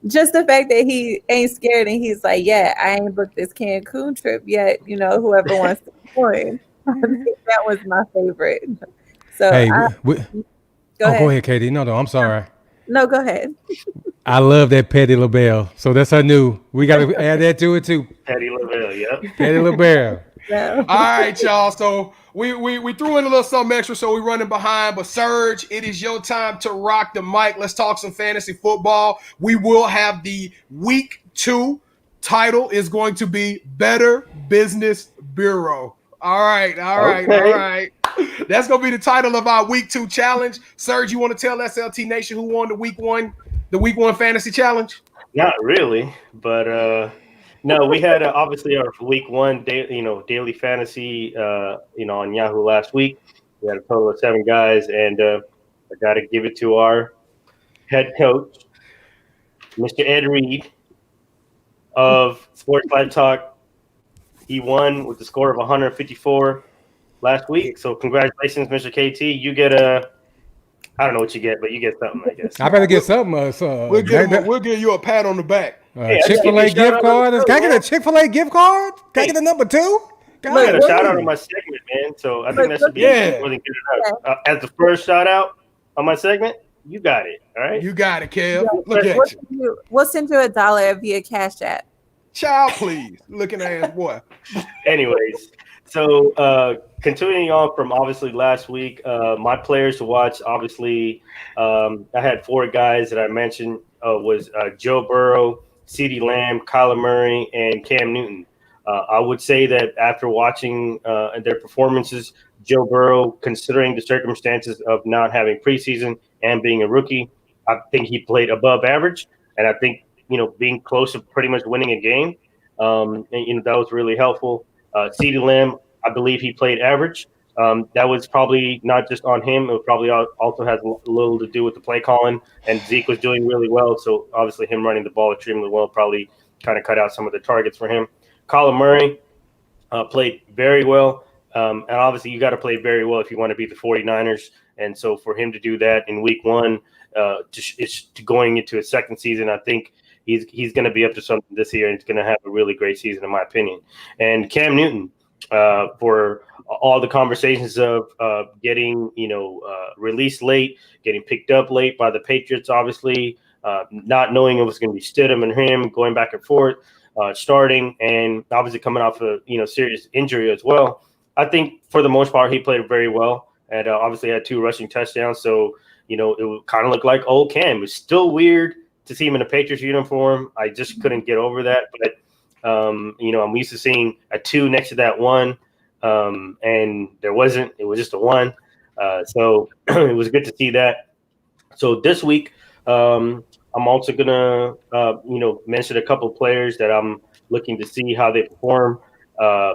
just the fact that he ain't scared and he's like, yeah, I ain't booked this Cancun trip yet. Whoever wants to join. I think that was my favorite. So Hey, go ahead, Katie. No, I'm sorry. No, go ahead. I love that Petty LaBelle. So that's her new. We got to add that to it too. Petty LaBelle, yep. Petty LaBelle. Yeah. All right, y'all. So we threw in a little something extra, so we're running behind. But Serge, it is your time to rock the mic. Let's talk some fantasy football. We will have the week 2 title is going to be Better Business Bureau. All right. That's going to be the title of our week 2 challenge. Serge, you want to tell SLT Nation who won the week 1 fantasy challenge? Not really, but no, we had obviously our week 1 daily fantasy on Yahoo last week. We had a total of 7 guys, and I got to give it to our head coach, Mr. Ed Reed of SportsLifeTalk. He won with the score of 154 last week. So congratulations, Mr. KT. You get I don't know what you get, but you get something, I guess. I better get something. We'll give you a pat on the back. Chick-fil-A gift card. Can I get a Chick-fil-A gift card? Can I get a number 2? I got a shout out on my segment, man. So I think that should be more than good enough. As the first shout out on my segment, you got it. All right. You got it, Kev. Look at you. We'll send you $1 via Cash App. Child, please. Looking ass boy. Anyways, so continuing on from obviously last week, my players to watch, obviously, I had 4 guys that I mentioned was Joe Burrow, CeeDee Lamb, Kyler Murray, and Cam Newton. I would say that after watching their performances, Joe Burrow, considering the circumstances of not having preseason and being a rookie, I think he played above average. And I think, being close to pretty much winning a game, and that was really helpful. CeeDee Lamb, I believe he played average. That was probably not just on him. It probably also has a little to do with the play calling, and Zeke was doing really well. So obviously him running the ball extremely well probably kind of cut out some of the targets for him. Kyler Murray played very well. And obviously you got to play very well if you want to beat the 49ers. And so for him to do that in week 1, to going into his second season, I think he's going to be up to something this year, and he's going to have a really great season, in my opinion. And Cam Newton, for all the conversations of getting, released late, getting picked up late by the Patriots, obviously, not knowing it was going to be Stidham and him going back and forth, starting, and obviously coming off a serious injury as well. I think for the most part he played very well, and obviously had 2 rushing touchdowns. So it kind of looked like old Cam. It was still weird to see him in a Patriots uniform. I just couldn't get over that. But, I'm used to seeing a 2 next to that 1, and there wasn't. It was just a 1. So it was good to see that. So this week, I'm also going to, mention a couple of players that I'm looking to see how they perform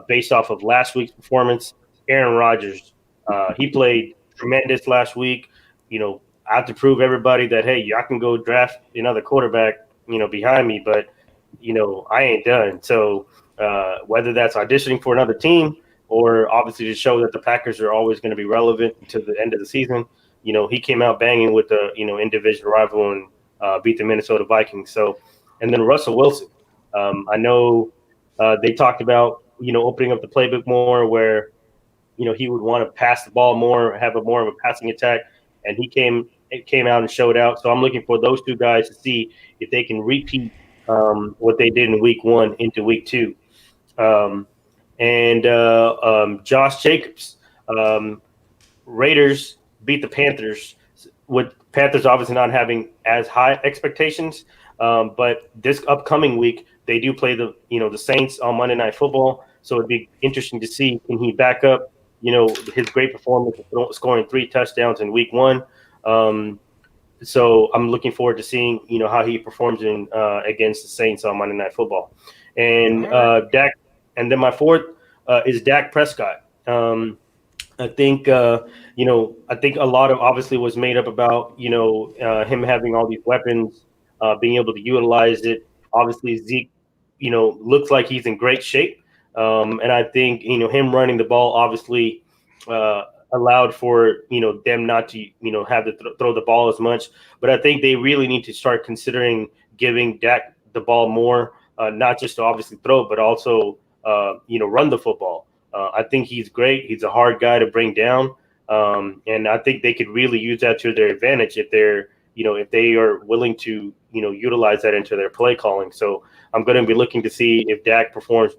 based off of last week's performance. Aaron Rodgers, he played tremendous last week. I have to prove everybody that, hey, y'all can go draft another quarterback, behind me, but, I ain't done. So whether that's auditioning for another team or obviously to show that the Packers are always going to be relevant to the end of the season, he came out banging with the, in-division rival and beat the Minnesota Vikings. So, and then Russell Wilson. I know they talked about, opening up the playbook more where, he would want to pass the ball more, have more of a passing attack. And he came out and showed out. So I'm looking for those 2 guys to see if they can repeat what they did in week 1 into week 2. And Josh Jacobs, Raiders beat the Panthers, with Panthers obviously not having as high expectations. But this upcoming week, they do play the Saints on Monday Night Football. So it'd be interesting to see, can he back up, his great performance of scoring 3 touchdowns in week 1. So I'm looking forward to seeing, how he performs against the Saints on Monday Night Football. And Dak, and then my fourth is Dak Prescott. I think a lot of obviously was made up about, him having all these weapons, being able to utilize it. Obviously Zeke, looks like he's in great shape. And I think, him running the ball obviously allowed for, them not to, have to throw the ball as much. But I think they really need to start considering giving Dak the ball more, not just to obviously throw, but also, run the football. I think he's great. He's a hard guy to bring down. And I think they could really use that to their advantage if they're, if they are willing to, utilize that into their play calling. So I'm going to be looking to see if Dak performs,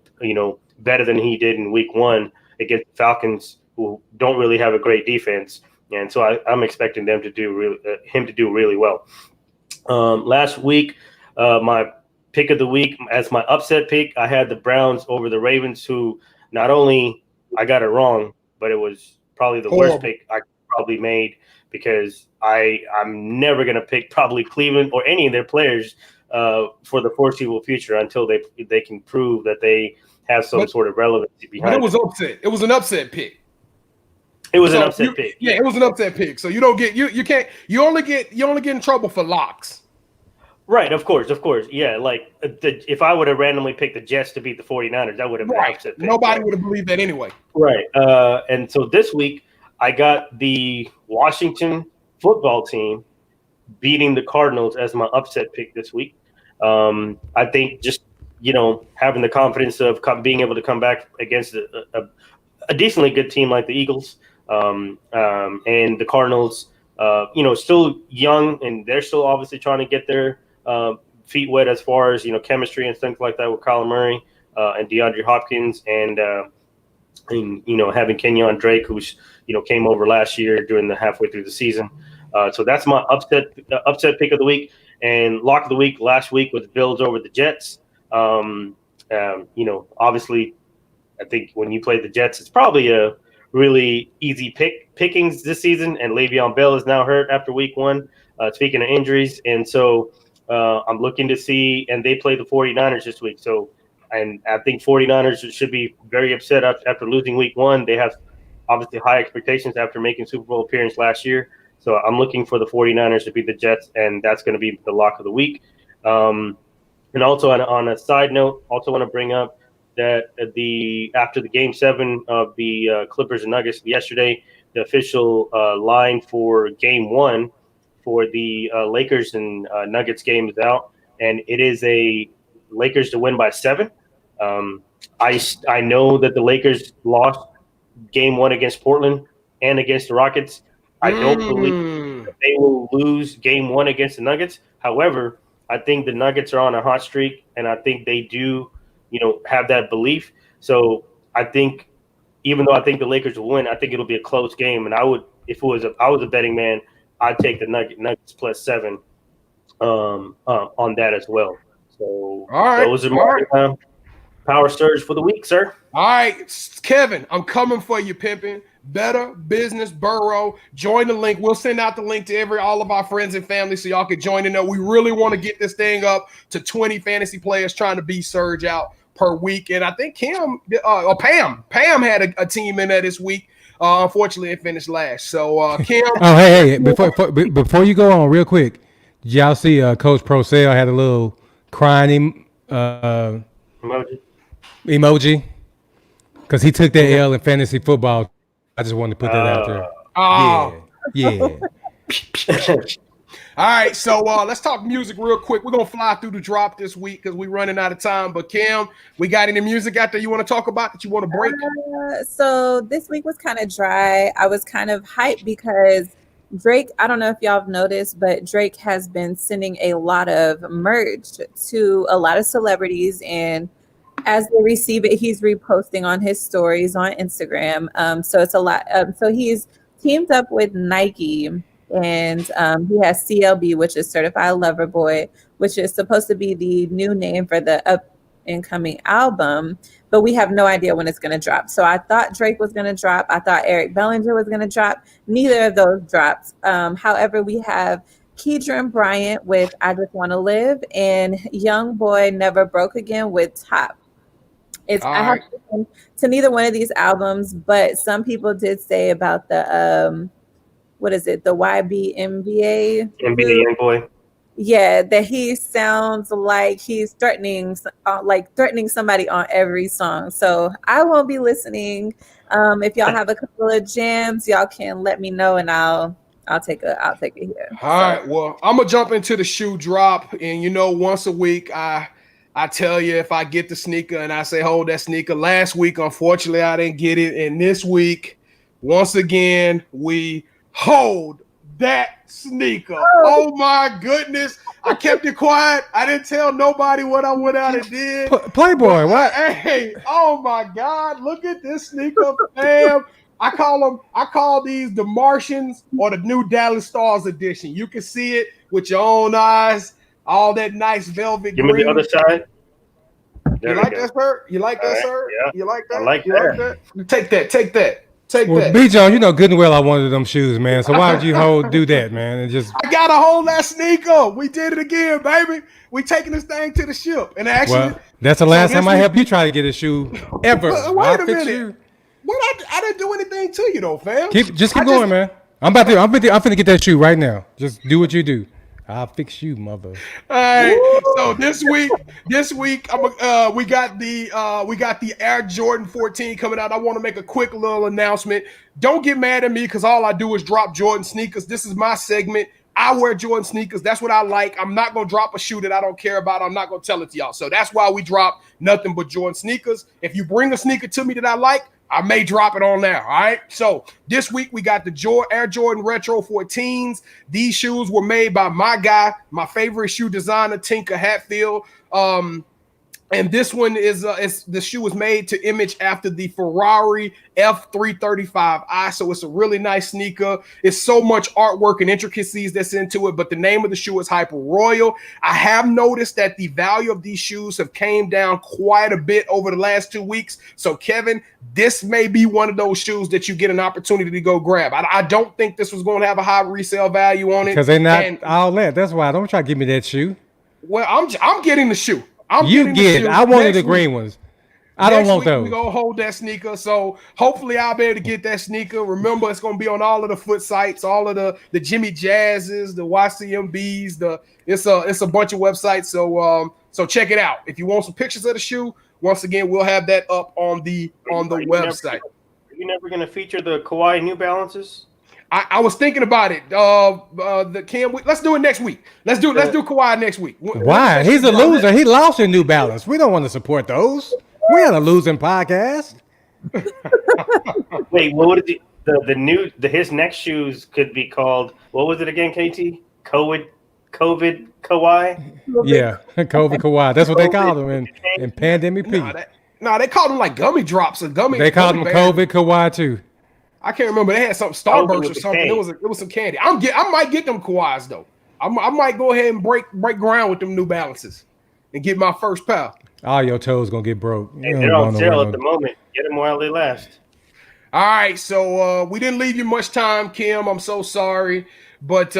better than he did in week 1 against the Falcons, who don't really have a great defense. And so I'm expecting them to do him to do really well. Last week, my pick of the week as my upset pick, I had the Browns over the Ravens, who not only I got it wrong, but it was probably the worst pick I probably made, because I'm never going to pick probably Cleveland or any of their players for the foreseeable future until they can prove that they have some sort of relevancy behind it. It was upset. It was an upset pick. It was an upset pick. Yeah, it was an upset pick. So you don't get you only get in trouble for locks. Right, of course. Yeah, like if I would have randomly picked the Jets to beat the 49ers, that would have been an upset pick. Nobody would have believed that anyway. Right. And so this week I got the Washington football team beating the Cardinals as my upset pick this week. I think just, having the confidence of being able to come back against a decently good team like the Eagles, and the Cardinals, still young, and they're still obviously trying to get their feet wet as far as, chemistry and things like that with Kyler Murray and DeAndre Hopkins, and having Kenyon Drake, who's, came over last year during the halfway through the season. So that's my upset pick of the week. And lock of the week last week was Bills over the Jets. Obviously, I think when you play the Jets, it's probably a really easy pickings this season. And Le'Veon Bell is now hurt after week 1, speaking of injuries. And so I'm looking to see, and they play the 49ers this week. So, and I think 49ers should be very upset after losing week 1. They have obviously high expectations after making Super Bowl appearance last year. So I'm looking for the 49ers to beat the Jets, and that's going to be the lock of the week. And also on a side note, also want to bring up that after the Game 7 of the Clippers and Nuggets yesterday, the official line for Game 1 for the Lakers and Nuggets game is out, and it is a Lakers to win by 7. I know that the Lakers lost Game 1 against Portland and against the Rockets. I don't believe that they will lose Game 1 against the Nuggets. However, I think the Nuggets are on a hot streak, and I think they do, have that belief. So I think, even though I think the Lakers will win, I think it'll be a close game. And I would, if I was a betting man, I'd take the Nuggets plus 7 on that as well. So all right, those are my power surge for the week, sir. All right, Kevin, I'm coming for you, pimping. Better Business Bureau. Join the link. We'll send out the link to all of our friends and family so y'all can join in there. We really want to get this thing up to 20 fantasy players trying to beat Surge out per week. And I think Pam had a team in there this week. Unfortunately, it finished last. So Kim. Hey, before you go on, real quick, did y'all see Coach Procell had a little crying emoji? Because he took that L in fantasy football. I just wanted to put that out there. Yeah. All right, so let's talk music real quick. We're going to fly through the drop this week because we're running out of time. But Kim, we got any music out there you want to talk about that you want to break? So this week was kind of dry. I was kind of hyped because Drake, I don't know if y'all have noticed, but Drake has been sending a lot of merch to a lot of celebrities, and as they receive it, he's reposting on his stories on Instagram. So it's a lot. So he's teamed up with Nike, and he has CLB, which is Certified Lover Boy, which is supposed to be the new name for the up and coming album, but we have no idea when it's going to drop. So I thought Drake was going to drop. I thought Eric Bellinger was going to drop. Neither of those dropped. However, we have Keedron Bryant with I Just Want to Live and Young Boy Never Broke Again with Top. I haven't listened to neither one of these albums, but some people did say about the what is it, the YBMBA? NBA Young Boy. Yeah, that he sounds like he's threatening somebody on every song. So I won't be listening. If y'all have a couple of jams, y'all can let me know, and I'll take it here. All right. Well, I'm gonna jump into the shoe drop, and once a week I tell you if I get the sneaker, and I say hold that sneaker. Last week, unfortunately, I didn't get it, and this week, once again, we hold that sneaker. Oh my goodness. I kept it quiet. I didn't tell nobody what I went out and did. Playboy, what? Hey, oh my God. Look at this sneaker, fam. I call these the Martians or the new Dallas Stars edition. You can see it with your own eyes. All that nice velvet Give green. me the other side. You like that, sir? You like that, sir? Yeah. You like that? I like you that. Like that? Take that. Take that. Well, B. John, you know good and well I wanted them shoes, man. So why would you do that, man? And just I gotta hold that sneaker. We did it again, baby. We taking this thing to the ship. And actually, that's the last time I helped you try to get a shoe ever. Wait a minute. What I didn't do anything to you though, fam. Keep going, man. I'm finna get that shoe right now. Just do what you do. I'll fix you, mother. All right. So this week, we got the Air Jordan 14 coming out. I want to make a quick little announcement. Don't get mad at me because all I do is drop Jordan sneakers. This is my segment. I wear Jordan sneakers. That's what I like. I'm not gonna drop a shoe that I don't care about. I'm not gonna tell it to y'all. So that's why we drop nothing but Jordan sneakers. If you bring a sneaker to me that I like, I may drop it on there. All right. So this week we got the Air Jordan Retro 14s. These shoes were made by my guy, my favorite shoe designer, Tinker Hatfield. And this one is the shoe was made to image after the Ferrari F335i. So it's a really nice sneaker. It's so much artwork and intricacies that's into it, but the name of the shoe is Hyper Royal. I have noticed that the value of these shoes have came down quite a bit over the last 2 weeks. So Kevin, this may be one of those shoes that you get an opportunity to go grab. I don't think this was going to have a high resale value on it. Because they're not all that. That's why. Don't try to give me that shoe. Well, I'm getting the shoe. You get it. I wanted the green ones. I don't want those. We're going to hold that sneaker. So hopefully I'll be able to get that sneaker. Remember, it's going to be on all of the foot sites, all of the Jimmy Jazzes, the YCMBs, it's a bunch of websites. So check it out. If you want some pictures of the shoe, once again, we'll have that up on the website. Are you never going to feature the Kawhi New Balances? I was thinking about it. Let's do it next week. Let's do Kawhi next week. Why? He's a loser. He lost in New Balance. We don't want to support those. We're not a losing podcast. Wait, what would his next shoes could be called? What was it again, KT? COVID Kawhi? Yeah, COVID Kawhi. That's what they called him in Pandemic P. They called them like gummy drops or gummy. They called them COVID Kawhi too. I can't remember. They had something Starburst or something. It was some candy. I might get them Kawhis though. I might go ahead and break ground with them New Balances and get my first pair. All your toes gonna get broke. They're on sale at the moment. Get them while they last. All right, so we didn't leave you much time, Kim. I'm so sorry, but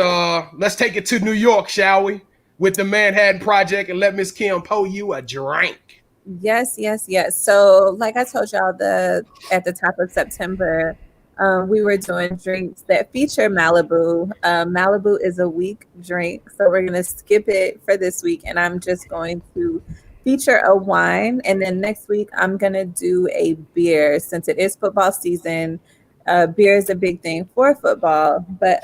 let's take it to New York, shall we? With the Manhattan Project, and let Miss Kim pour you a drink. Yes. So, like I told y'all, at the top of September. We were doing drinks that feature Malibu. Malibu is a weak drink, so we're going to skip it for this week, and I'm just going to feature a wine. And then next week, I'm going to do a beer. Since it is football season, beer is a big thing for football. But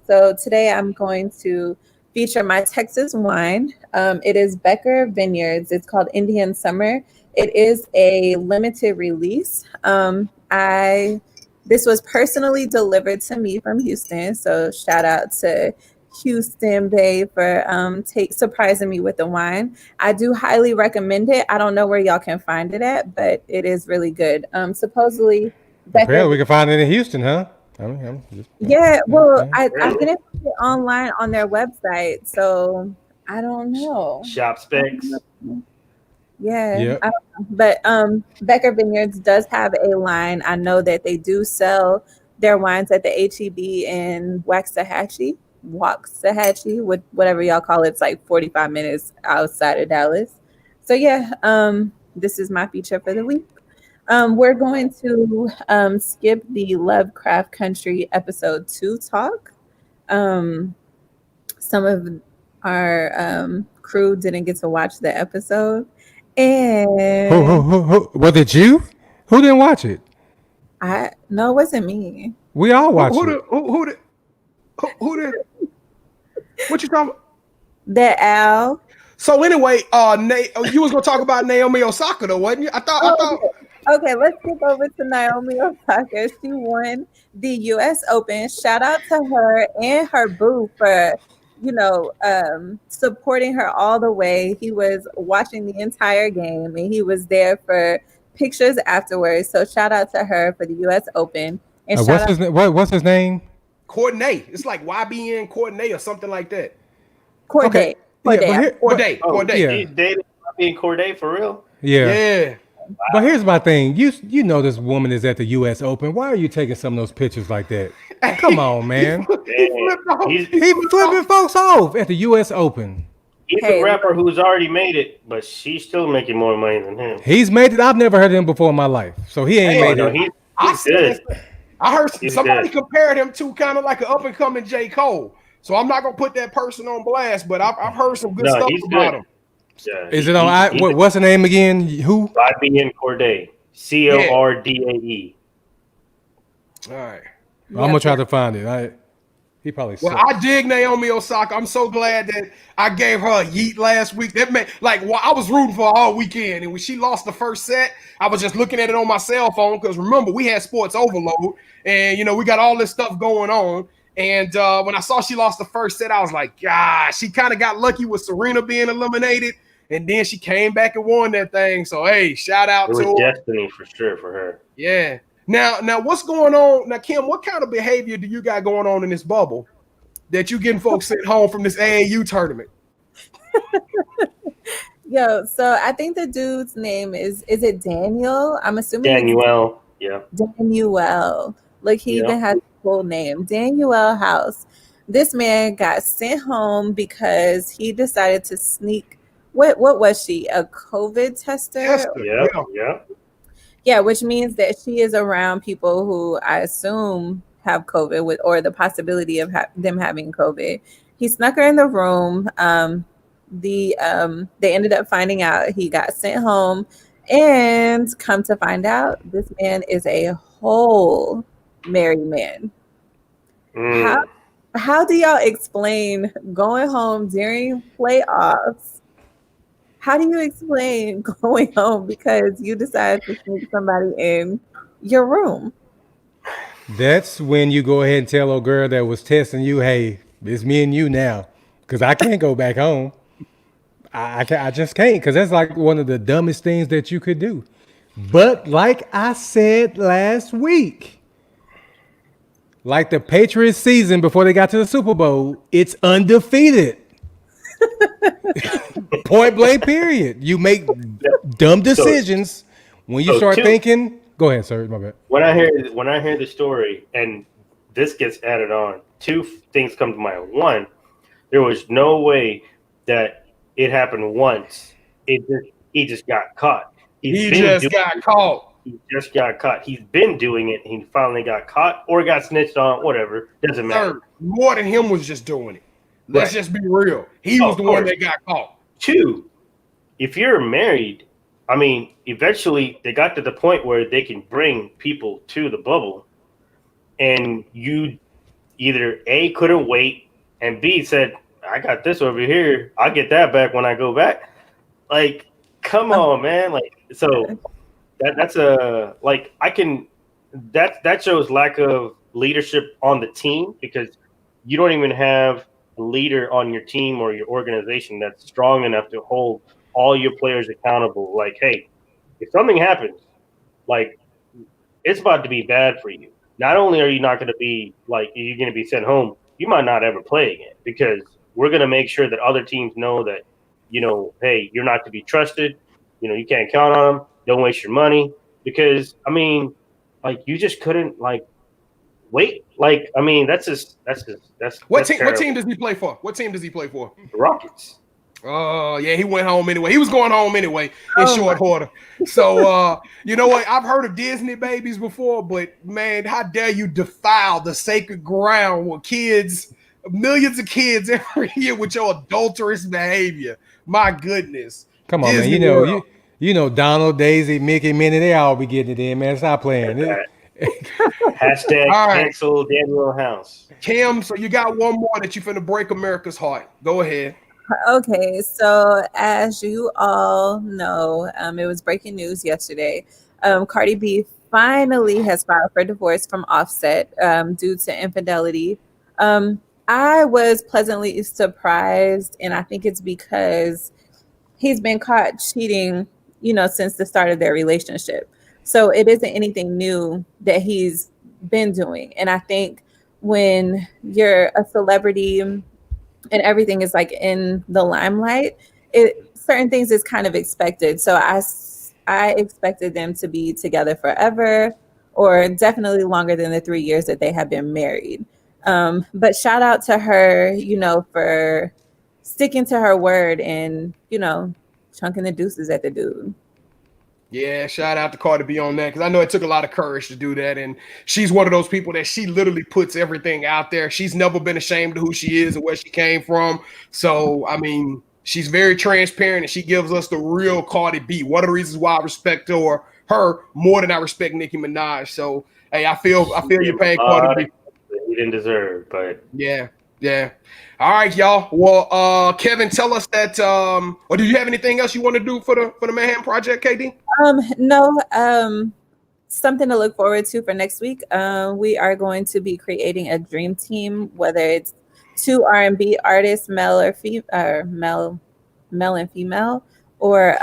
so today I'm going to feature my Texas wine. It is Becker Vineyards. It's called Indian Summer. It is a limited release. This was personally delivered to me from Houston, so shout out to Houston Bay for surprising me with the wine. I do highly recommend it. I don't know where y'all can find it at, but it is really good. Supposedly, apparently we can find it in Houston, huh? I'm just, Yeah, well, I Really? didn't see it online on their website, so I don't know. Shop specs. Yeah, Yep. I don't know. But Becker Vineyards does have a line. I know that they do sell their wines at the HEB in Waxahachie, whatever y'all call it. It's like 45 minutes outside of Dallas. So yeah, this is my feature for the week. We're going to skip the Lovecraft Country episode 2 talk. Some of our crew didn't get to watch the episode. And Who? Was it you? Who didn't watch it? no, it wasn't me. We all Who, watched who it. the who the what you talking about? That Al. So anyway, you was gonna talk about Naomi Osaka though, wasn't you? I thought Okay, let's skip over to Naomi Osaka. She won the U.S. Open. Shout out to her and her boo for, supporting her all the way. He was watching the entire game and he was there for pictures afterwards. So shout out to her for the U.S. Open and shout out What's his name? Corday. It's like YBN Corday or something like that. Corday. Yeah, but here, Corday. Oh, Corday. yeah. He's dating being Corday for real. yeah. Yeah. But here's my thing. You know this woman is at the U.S. Open. Why are you taking some of those pictures like that? Come on, man. He flipped off. He's He flipping folks off at the U.S. Open. a rapper who's already made it, but she's still making more money than him. He's made it. I've never heard of him before in my life, so he ain't made No, it. he's good. I heard He's somebody good. compared him to kind of like an up and coming J. Cole. So I'm not gonna put that person on blast, but I've heard some good stuff he's about good. him. Yeah, Is it on? What's the name again? Who? YBN Corday. Cordae. All right. I'm gonna try to find it. He probably. Well, sucks. I dig Naomi Osaka. I'm so glad that I gave her a Yeet last week. That made I was rooting for her all weekend, and when she lost the first set, I was just looking at it on my cell phone because remember we had sports overload, and we got all this stuff going on. And when I saw she lost the first set, I was like, gosh, she kind of got lucky with Serena being eliminated, and then she came back and won that thing. So hey, shout out It to was her. destiny for sure for her. Yeah. Now, what's going on? Now, Kim, what kind of behavior do you got going on in this bubble that you getting folks sent home from this AAU tournament? Yo, so I think the dude's name is it Daniel? I'm assuming Danuel. Yeah. Danuel. Like he even has a full name. Danuel House. This man got sent home because he decided to sneak. What was she? A COVID tester? Yeah. Yeah, which means that she is around people who I assume have COVID or the possibility of them having COVID. He snuck her in the room. They ended up finding out he got sent home, and come to find out, this man is a whole married man. How do y'all explain going home during playoffs? How do you explain going home because you decided to sneak somebody in your room? That's when you go ahead and tell old girl that was testing you, hey, it's me and you now, because I can't go back home. I just can't, because that's like one of the dumbest things that you could do. But like I said last week, like the Patriots season before they got to the Super Bowl, it's undefeated. Point blank, period. You make dumb decisions when you start thinking. Go ahead, sir. My bad. When I hear the story and this gets added on, two things come to mind. One, there was no way that it happened once. He just got caught. He just got caught. He just got caught. He's been doing it. He finally got caught or got snitched on. Whatever, doesn't matter. More than him was just doing it. Let's just be real. He was the one that got caught. Two, if you're married, I mean, eventually they got to the point where they can bring people to the bubble, and you either A, couldn't wait, and B, said, I got this over here. I'll get that back when I go back. Like, come on, man. Like, so that's a, like, that shows lack of leadership on the team, because you don't even have a leader on your team or your organization that's strong enough to hold all your players accountable. Like, hey, if something happens, like, it's about to be bad for you. not only are you not going to be like you're going to be sent home, you might not ever play again because we're going to make sure that other teams know that, hey, you're not to be trusted. You can't count on them. Don't waste your money because you just couldn't wait. That's What team terrible. does he play for? What team does he play for? The Rockets. Oh, yeah, he went home anyway. He was going home anyway in short order. So, you know what? I've heard of Disney babies before, but, man, how dare you defile the sacred ground with kids, millions of kids every year with your adulterous behavior. My goodness. Come on, Disney man. World. You know Donald, Daisy, Mickey, Minnie, they all be getting it in, man. Stop playing. Hashtag All right. cancel Danuel House. Kim, so you got one more that you finna break America's heart. Go ahead. Okay, so as you all know, it was breaking news yesterday. Cardi B finally has filed for divorce from Offset due to infidelity. I was pleasantly surprised, and I think it's because he's been caught cheating, since the start of their relationship. So it isn't anything new that he's been doing. And I think when you're a celebrity and everything is like in the limelight, certain things is kind of expected. So I expected them to be together forever, or definitely longer than the 3 years that they have been married. But shout out to her, for sticking to her word and, chunking the deuces at the dude. Yeah, shout out to Cardi B on that, because I know it took a lot of courage to do that. And she's one of those people that she literally puts everything out there. She's never been ashamed of who she is and where she came from. So, she's very transparent, and she gives us the real Cardi B. One of the reasons why I respect her more than I respect Nicki Minaj. So, hey, I feel your pain, Cardi B. He didn't deserve, but Yeah. All right, y'all. Well, Kevin, tell us that. Or do you have anything else you want to do for the Mayhem Project, KD? No. Something to look forward to for next week. We are going to be creating a dream team, whether it's 2 R&B artists, male and female, or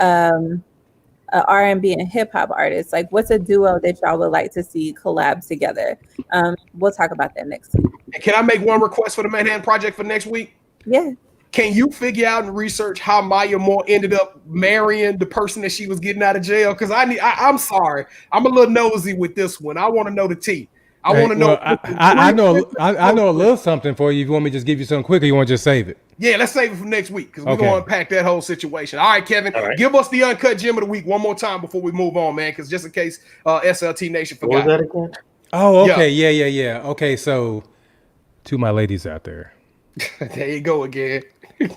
R&B and hip hop artists. Like, what's a duo that y'all would like to see collab together? We'll talk about that next week. Can I make one request for the Manhattan Project for next week? Yeah. Can you figure out and research how Maya Moore ended up marrying the person that she was getting out of jail? Because I'm sorry, I'm a little nosy with this one. I want to know the tea. I want to know. I know a little something for you. If you want me to just give you something quick, or you want to just save it? Yeah, let's save it for next week because we're going to unpack that whole situation. All right, Kevin, give us the Uncut Gem of the Week one more time before we move on, man, because just in case SLT Nation forgot. What was that again? Oh, okay. Yeah. Okay, so to my ladies out there. There you go again.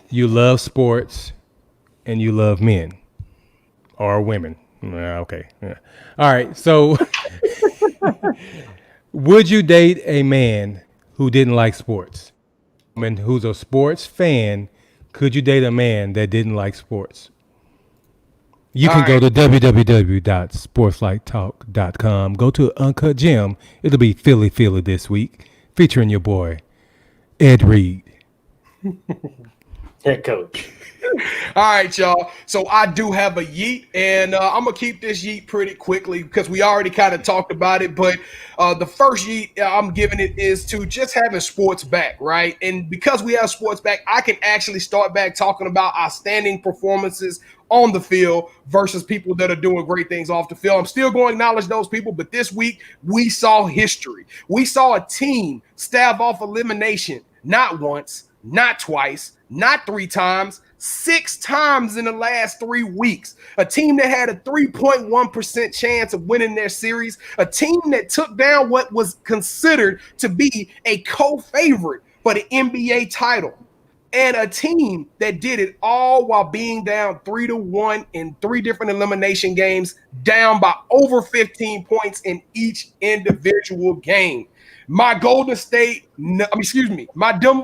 You love sports and you love men or women. Okay. Yeah. All right. So would you date a man who didn't like sports? I mean, who's a sports fan? Could you date a man that didn't like sports? You can go to www.sportslifetalk.com. Go to Uncut Gem. It'll be Philly this week, featuring your boy, Ed Reed. Head coach. All right, y'all. So I do have a yeet, and I'm going to keep this yeet pretty quickly because we already kind of talked about it. But the first yeet I'm giving it is to just having sports back, right? And because we have sports back, I can actually start back talking about outstanding performances on the field versus people that are doing great things off the field. I'm still going to acknowledge those people, but this week we saw history. We saw a team stave off elimination, not once, not twice, not 3 times, 6 times in the last 3 weeks. A team that had a 3.1% chance of winning their series. A team that took down what was considered to be a co-favorite for the NBA title. And a team that did it all while being down 3-1 in 3 different elimination games, down by over 15 points in each individual game. My Denver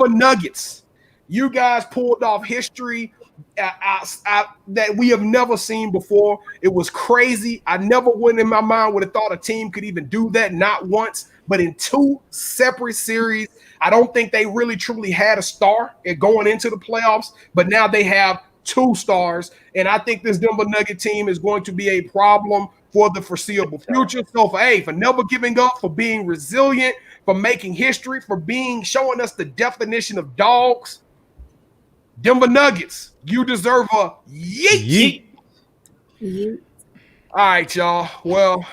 Nuggets. You guys pulled off history that we have never seen before. It was crazy. I never would in my mind would have thought a team could even do that, not once, but in 2 separate series. I don't think they really truly had a star going into the playoffs, but now they have 2 stars. And I think this Denver Nugget team is going to be a problem for the foreseeable future. So for never giving up, for being resilient, for making history, for showing us the definition of dogs. Denver Nuggets, you deserve a yeet. Yeet. All right, y'all. Well,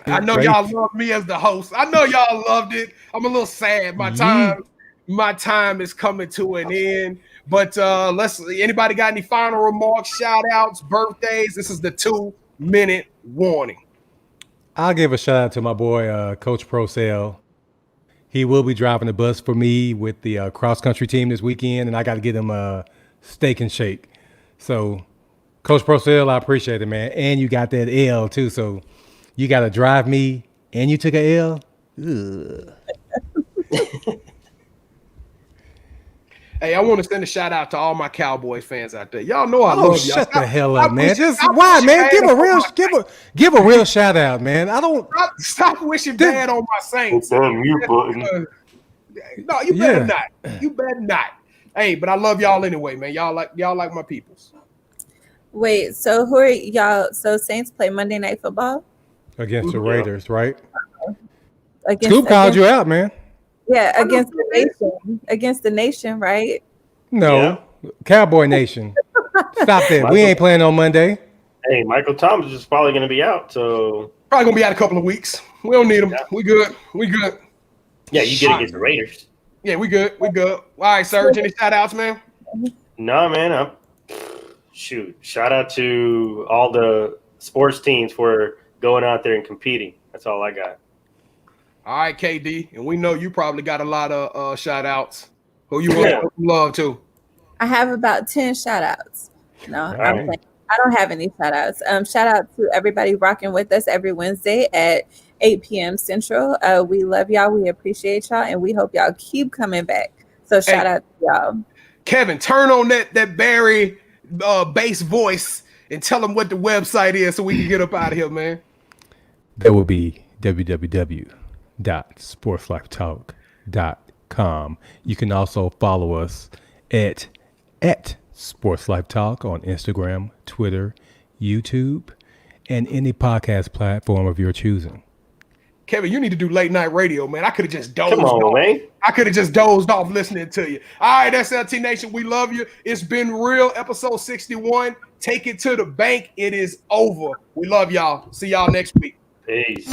I know y'all love me as the host. I know y'all loved it. I'm a little sad. My time is coming to an end. But anybody got any final remarks, shout outs, birthdays? This is the 2-minute warning. I'll give a shout out to my boy, Coach Procell. He will be driving the bus for me with the cross country team this weekend, and I got to get him a steak and shake. So, Coach Procell, I appreciate it, man. And you got that L too, so you got to drive me, and you took a L. Hey, I want to send a shout out to all my Cowboys fans out there. Y'all know I love y'all. Shut the hell up, man. Just why, man? Give a real shout out, man. I don't stop wishing bad on my Saints. It's on mute button. No, you better not. You better not. Hey, but I love y'all anyway, man. Y'all like my peoples. Wait, so who are y'all? So Saints play Monday Night Football against the Raiders, right? Scoop called you out, man. Yeah, against the nation. Against the nation, right? No, Cowboy Nation. Stop that. We ain't playing on Monday. Hey, Michael Thomas is probably going to be out, so probably gonna be out a couple of weeks. We don't need him. Yeah. We good. Yeah, you get against the Raiders. Yeah, we good. All right, Serge, any shout outs, man? No, man. Shout out to all the sports teams for going out there and competing. That's all I got. All right, KD, and we know you probably got a lot of shout outs. Who you want to love to? I have about 10 shout outs. No, I don't have any shout outs. Shout out to everybody rocking with us every Wednesday at 8 p.m. Central. We love y'all. We appreciate y'all, and we hope y'all keep coming back. So shout out to y'all. Kevin, turn on that Barry bass voice and tell them what the website is so we can get up out of here, man. That will be www.sportslifetalk.com. You can also follow us at SportsLifeTalk on Instagram, Twitter, YouTube, and any podcast platform of your choosing. Kevin, you need to do late night radio, man. I could have just dozed off. Man. I could have just dozed off listening to you. All right, SLT Nation, we love you. It's been real. Episode 61. Take it to the bank. It is over. We love y'all. See y'all next week. Peace.